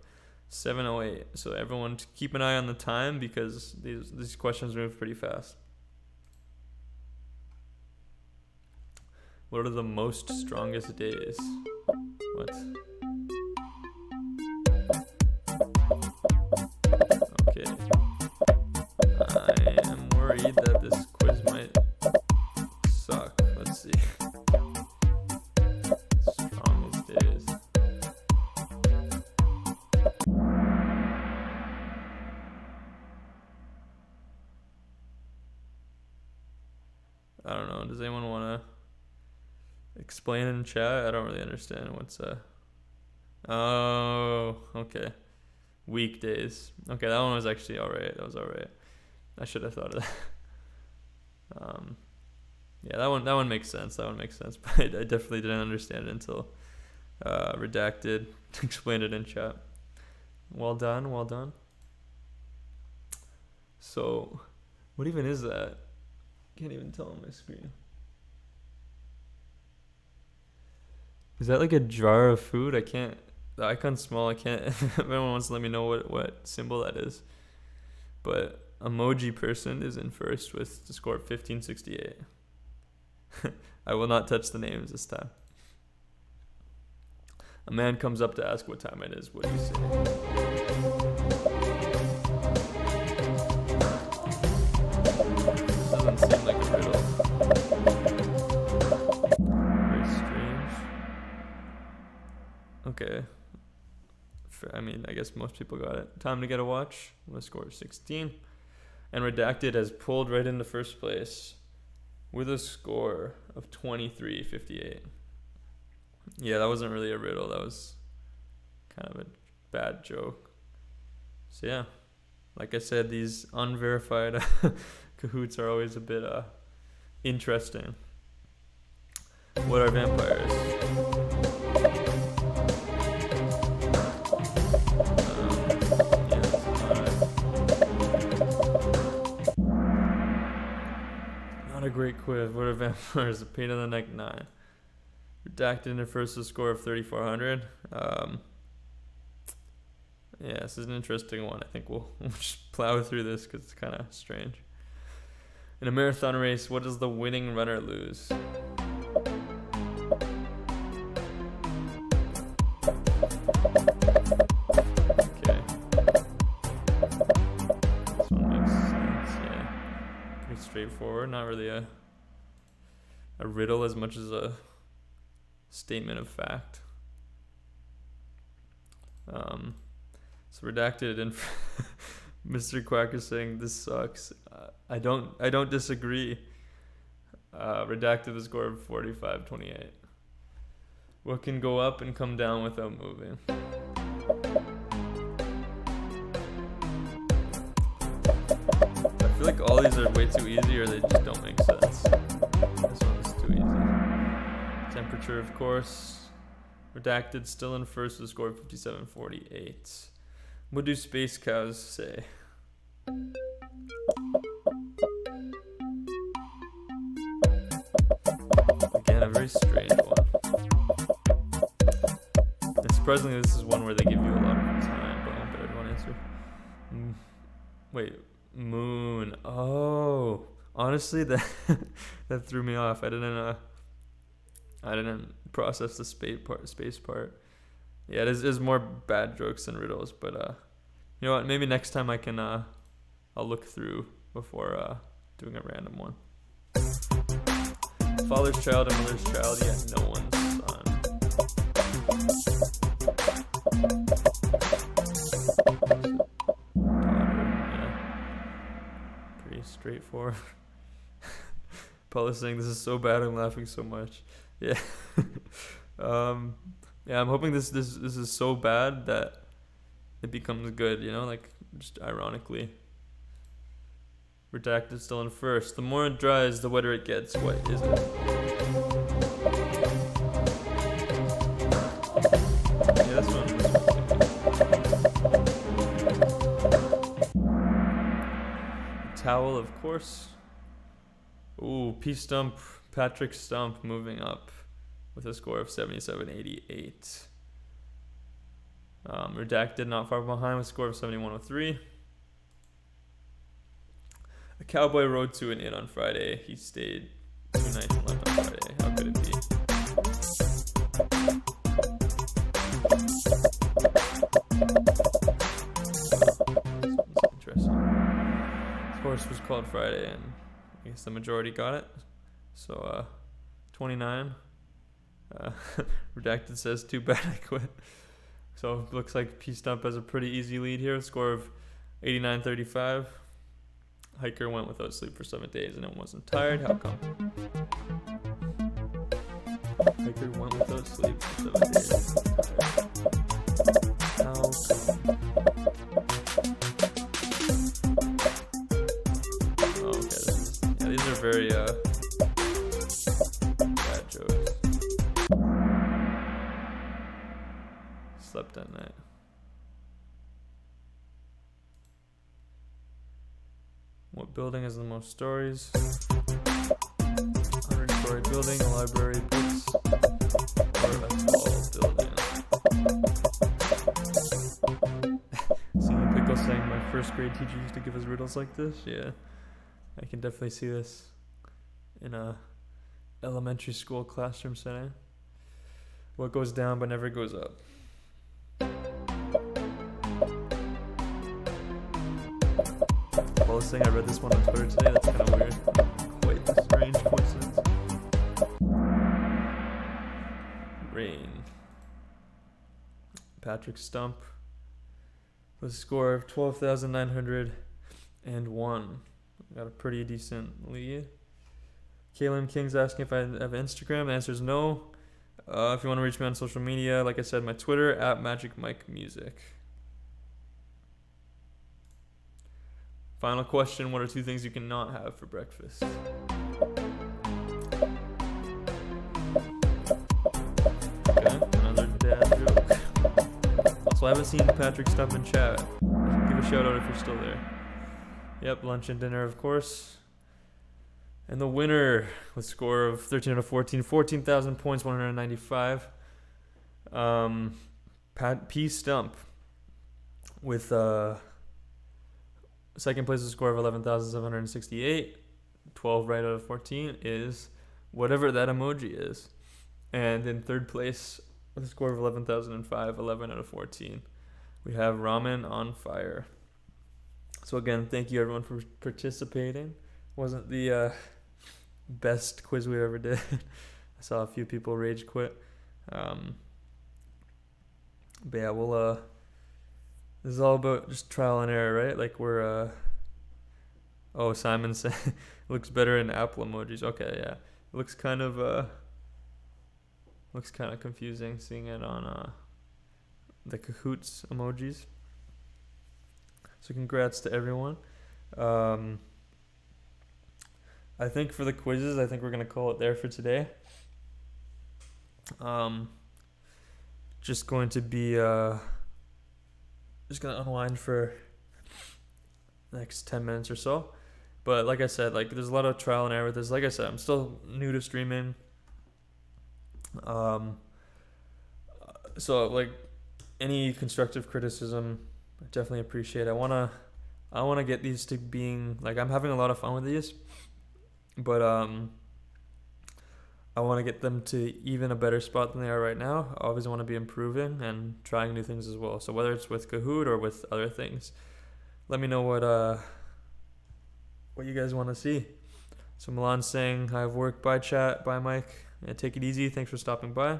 708. So everyone keep an eye on the time because these questions move pretty fast. What are the most strongest days? What? Okay. I am worried that this quiz might suck. Let's see. Strongest days. I don't know. Does anyone want to explain in chat? I don't really understand what's Oh, okay. Weekdays. Okay, that one was actually alright. That was alright. I should have thought of that. Yeah, that one makes sense. But I definitely didn't understand it until Redacted explained it in chat. Well done. So, what even is that? Can't even tell on my screen. Is that like a jar of food? I can't. The icon's small. I can't. If anyone wants to let me know what symbol that is. But emoji person is in first with the score of 1568. I will not touch the names this time. A man comes up to ask what time it is. What do you say? This doesn't seem like a riddle. Very strange. Okay. I guess most people got it. Time to get a watch. The score is 16. And Redacted has pulled right into first place with a score of 2358. Yeah, that wasn't really a riddle. That was kind of a bad joke. So yeah, like I said, these unverified Kahoots are always a bit interesting. What are vampires? Not a great quiz. What are vampires? A pain in the neck 9. Redacted in first with a score of 3,400. Yeah, this is an interesting one. I think we'll just plow through this because it's kind of strange. In a marathon race, what does the winning runner lose? Okay. This one makes sense, yeah. Pretty straightforward. Not really a riddle as much as a statement of fact. So Redacted and Mr. Quack is saying this sucks. I don't disagree. Redacted the score of 4528. What can go up and come down without moving? I feel like all these are way too easy or they just don't make sense. This one's too easy. Temperature, of course. Redacted still in first with a score of 5748. What do space cows say? Again, a very strange one. And surprisingly, this is one where they give you a lot of time, but I don't bet everyone answered. Wait, moon. Oh, honestly, that threw me off. I didn't process the space part. Yeah, it is more bad jokes than riddles, but you know what? Maybe next time I can I'll look through before doing a random one. Father's child and mother's child, yet no one's son. Daughter, yeah. Pretty straightforward. Paul is saying this is so bad, I'm laughing so much. Yeah. Yeah, I'm hoping this is so bad that it becomes good, you know, like just ironically. Redacted still in first. The more it dries, the wetter it gets. What is it? Yeah, this one. Towel, of course. Ooh, P Stump, Patrick Stump moving up with a score of 77.88. Redacted not far behind with a score of 71.03. A cowboy rode to an inn on Friday. He stayed 2 nights and left on Friday. How could it be? Interesting. This horse was called Friday, and I guess the majority got it. So, 29. Redacted says, too bad I quit. So, it looks like P Stump has a pretty easy lead here. A score of 89.35. Hiker went without sleep for 7 days and it wasn't tired. How come? Hiker went without sleep for 7 days. How come? Oh, okay. Yeah, these are very bad jokes. Slept at night. What building has the most stories? 100-story building, a library, books, or a tall building. Seeing Pickle saying my first grade teacher used to give us riddles like this? Yeah, I can definitely see this in a elementary school classroom setting. What goes down but never goes up? This thing, I read this one on Twitter today. That's kind of weird. Quite a strange coincidence. Rain. Patrick Stump with a score of 12,901. Got a pretty decent lead. Kaylin King's asking if I have Instagram. The answer is no. If you want to reach me on social media, like I said, my Twitter @MagicMikeMusic. Final question, what are 2 things you cannot have for breakfast? Okay, another dad joke. Also, I haven't seen Patrick Stump in chat. Give a shout out if you're still there. Yep, lunch and dinner, of course. And the winner with a score of 13 out of 14, 14,000 points, 195. P Stump with second place with a score of 11,768, 12 right out of 14 is whatever that emoji is. And in third place with a score of 11,005, 11 out of 14, we have Ramen on Fire. So again, thank you everyone for participating. Wasn't the best quiz we ever did. I saw a few people rage quit. But yeah, we'll this is all about just trial and error, right? Like we're oh, Simon said looks better in Apple emojis. Okay, yeah. It looks kind of confusing seeing it on the Kahoot emojis. So congrats to everyone. I think for the quizzes, I think we're gonna call it there for today. Just going to be just gonna unwind for the next 10 minutes or so. But like I said, like there's a lot of trial and error with this. Like I said, I'm still new to streaming. So like any constructive criticism, I definitely appreciate. I wanna get these to being like I'm having a lot of fun with these, but I want to get them to even a better spot than they are right now. I always want to be improving and trying new things as well. So whether it's with Kahoot or with other things, let me know what you guys want to see. So Milan's saying, I have work. Bye chat. Bye Mike. Yeah, take it easy. Thanks for stopping by.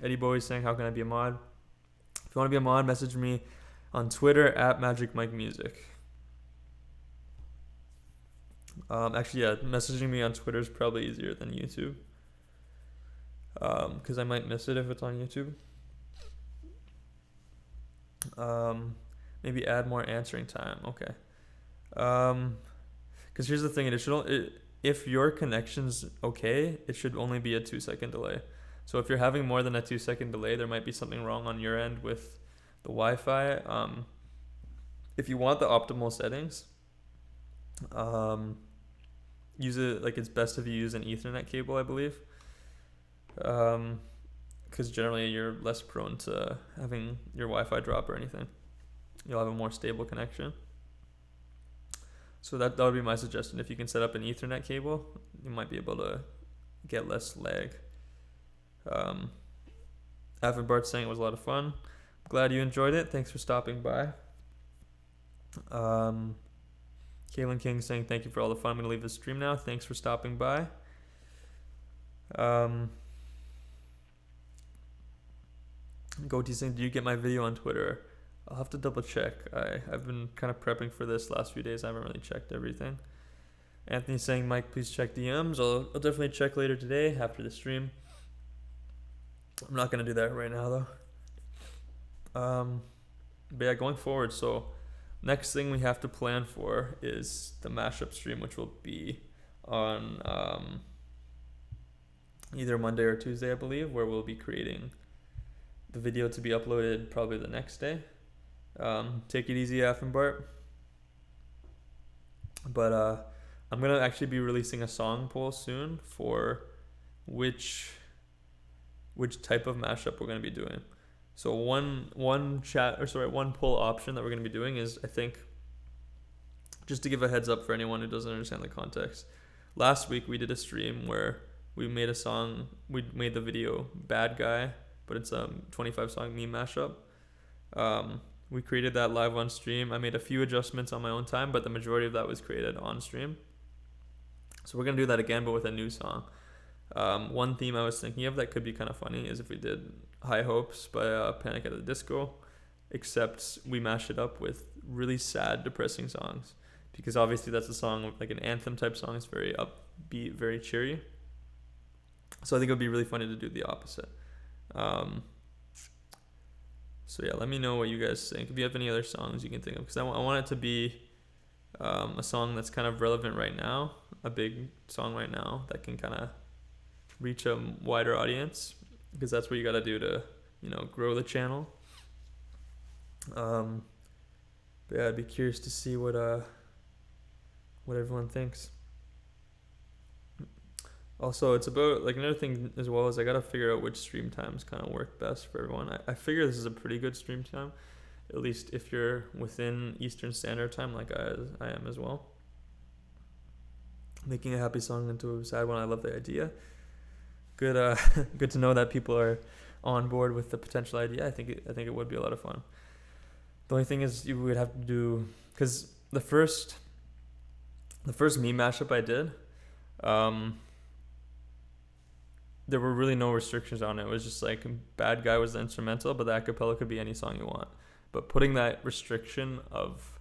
Eddie Bowie's saying, how can I be a mod? If you want to be a mod, message me on Twitter @MagicMikeMusic. Actually, yeah, messaging me on Twitter is probably easier than YouTube. Because I might miss it if it's on YouTube. Maybe add more answering time. Okay. Because here's the thing, if your connection's okay, it should only be a 2 second delay. So if you're having more than a 2 second delay, there might be something wrong on your end with the Wi-Fi. If you want the optimal settings, use it, like, it's best if you use an Ethernet cable, I believe. Because generally you're less prone to having your Wi-Fi drop or anything. You'll have a more stable connection. So that would be my suggestion. If you can set up an Ethernet cable, you might be able to get less lag. Bart's saying it was a lot of fun. Glad you enjoyed it. Thanks for stopping by. Kaylin King saying thank you for all the fun. I'm gonna leave the stream now. Thanks for stopping by. Goatee saying, do you get my video on Twitter? I'll have to double check. I've been kind of prepping for this last few days. I haven't really checked everything. Anthony saying, Mike, please check DMs. I'll definitely check later today after the stream. I'm not going to do that right now, though. But yeah, going forward, so next thing we have to plan for is the mashup stream, which will be on either Monday or Tuesday, I believe, where we'll be creating the video to be uploaded probably the next day. Take it easy, Bart. But I'm gonna actually be releasing a song poll soon for which type of mashup we're gonna be doing. So one poll option that we're gonna be doing is, I think, just to give a heads up for anyone who doesn't understand the context. Last week we did a stream where we made a song. We made the video "Bad Guy," but it's a 25 song meme mashup. We created that live on stream. I made a few adjustments on my own time, but the majority of that was created on stream. So we're gonna do that again, but with a new song. One theme I was thinking of that could be kind of funny is if we did "High Hopes" by Panic at the Disco, except we mash it up with really sad, depressing songs, because obviously that's a song, like an anthem type song. It's very upbeat, very cheery. So I think it would be really funny to do the opposite. So yeah, let me know what you guys think. If you have any other songs you can think of, because I want it to be a song that's kind of relevant right now, a big song right now that can kind of reach a wider audience, because that's what you got to do to, grow the channel. But yeah, I'd be curious to see what everyone thinks. Also, it's about, like, another thing as well is I gotta figure out which stream times kind of work best for everyone. I figure this is a pretty good stream time, at least if you're within Eastern Standard Time, like I am as well. Making a happy song into a sad one. I love the idea. Good, good to know that people are on board with the potential idea. I think it would be a lot of fun. The only thing is you would have to do, because the first meme mashup I did, there were really no restrictions on it. It was just like "Bad Guy" was the instrumental, but the acapella could be any song you want. But putting that restriction of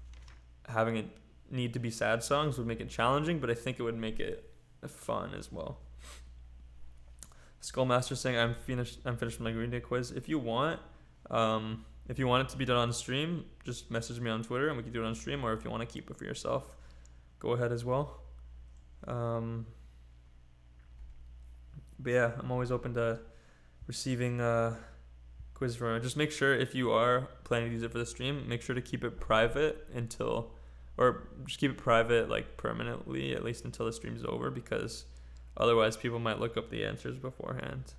having it need to be sad songs would make it challenging, but I think it would make it fun as well. Skullmaster saying, I'm finished with my Green Day quiz. If you want it to be done on stream, just message me on Twitter and we can do it on stream, or if you want to keep it for yourself, go ahead as well. But yeah, I'm always open to receiving quiz from. Just make sure, if you are planning to use it for the stream, make sure to keep it private just keep it private, like, permanently, at least until the stream's over, because otherwise people might look up the answers beforehand.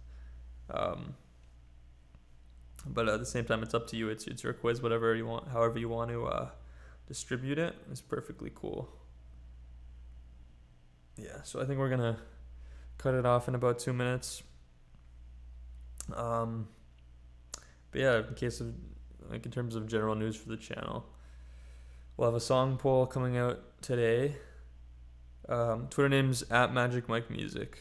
But at the same time, it's up to you. It's your quiz, whatever you want, however you want to distribute it. It's perfectly cool. Yeah, so I think we're gonna cut it off in about 2 minutes. But yeah, in terms of general news for the channel, we'll have a song poll coming out today. Twitter name's @MagicMikeMusic.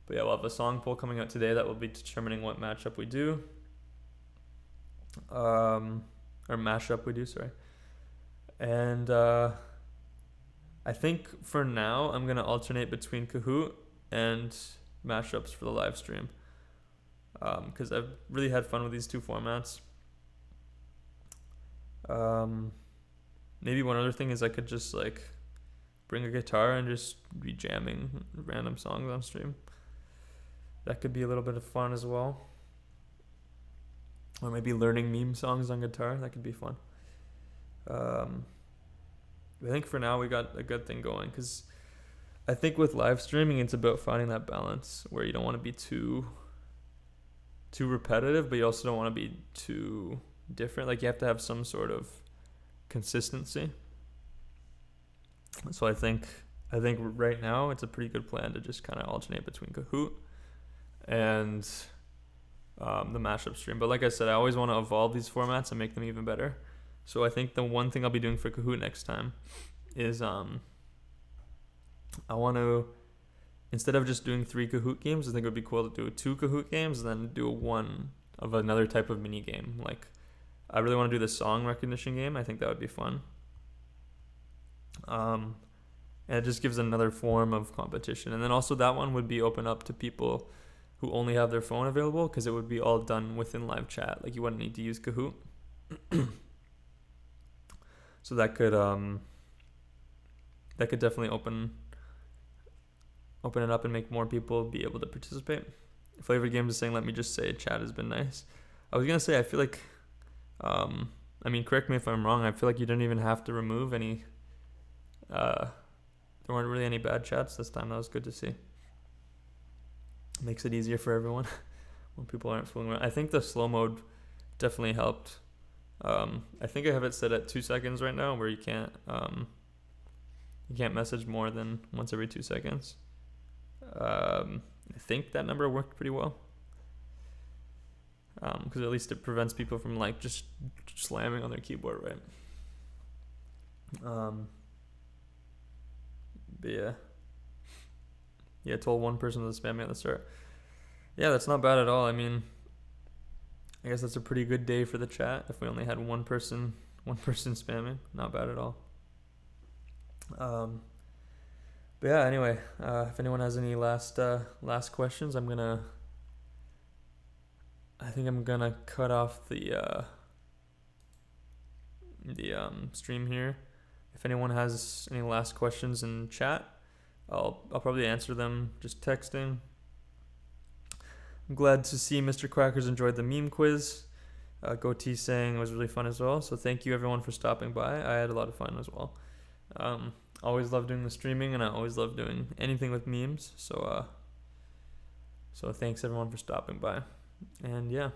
But yeah, we'll have a song poll coming out today that will be determining what matchup we do. Or mashup we do, sorry. And I think for now I'm gonna alternate between Kahoot and mashups for the live stream, because I've really had fun with these two formats. Maybe one other thing is I could just, like, bring a guitar and just be jamming random songs on stream. That could be a little bit of fun as well. Or maybe learning meme songs on guitar. That could be fun. I think for now we got a good thing going, because I think with live streaming it's about finding that balance where you don't want to be too repetitive, but you also don't want to be too different. Like, you have to have some sort of consistency. So I think right now it's a pretty good plan to just kind of alternate between Kahoot and the mashup stream. But like I said, I always want to evolve these formats and make them even better. So I think the one thing I'll be doing for Kahoot next time is I want to, instead of just doing 3 Kahoot games, I think it would be cool to do 2 Kahoot games and then do one of another type of mini game. Like, I really want to do the song recognition game. I think that would be fun. And it just gives another form of competition. And then also that one would be open up to people who only have their phone available, because it would be all done within live chat. Like, you wouldn't need to use Kahoot. So that could definitely open it up and make more people be able to participate. Flavored Games is saying, let me just say, chat has been nice. I was gonna say, I feel like, I mean, correct me if I'm wrong, I feel like you didn't even have to remove any, there weren't really any bad chats this time. That was good to see. Makes it easier for everyone when people aren't fooling around. I think the slow mode definitely helped. I think I have it set at 2 seconds right now, where you can't message more than once every 2 seconds. I think that number worked pretty well, because at least it prevents people from like just slamming on their keyboard, right? But yeah, I told one person to spam me at the start. Yeah, that's not bad at all. I mean, I guess that's a pretty good day for the chat. If we only had one person spamming, not bad at all. But yeah, anyway, if anyone has any last questions, I think I'm gonna cut off the stream here. If anyone has any last questions in chat, I'll probably answer them just texting. I'm glad to see Mr. Quackers enjoyed the meme quiz. Goatee saying it was really fun as well. So thank you everyone for stopping by. I had a lot of fun as well. Always love doing the streaming, and I always love doing anything with memes. So thanks everyone for stopping by. And yeah.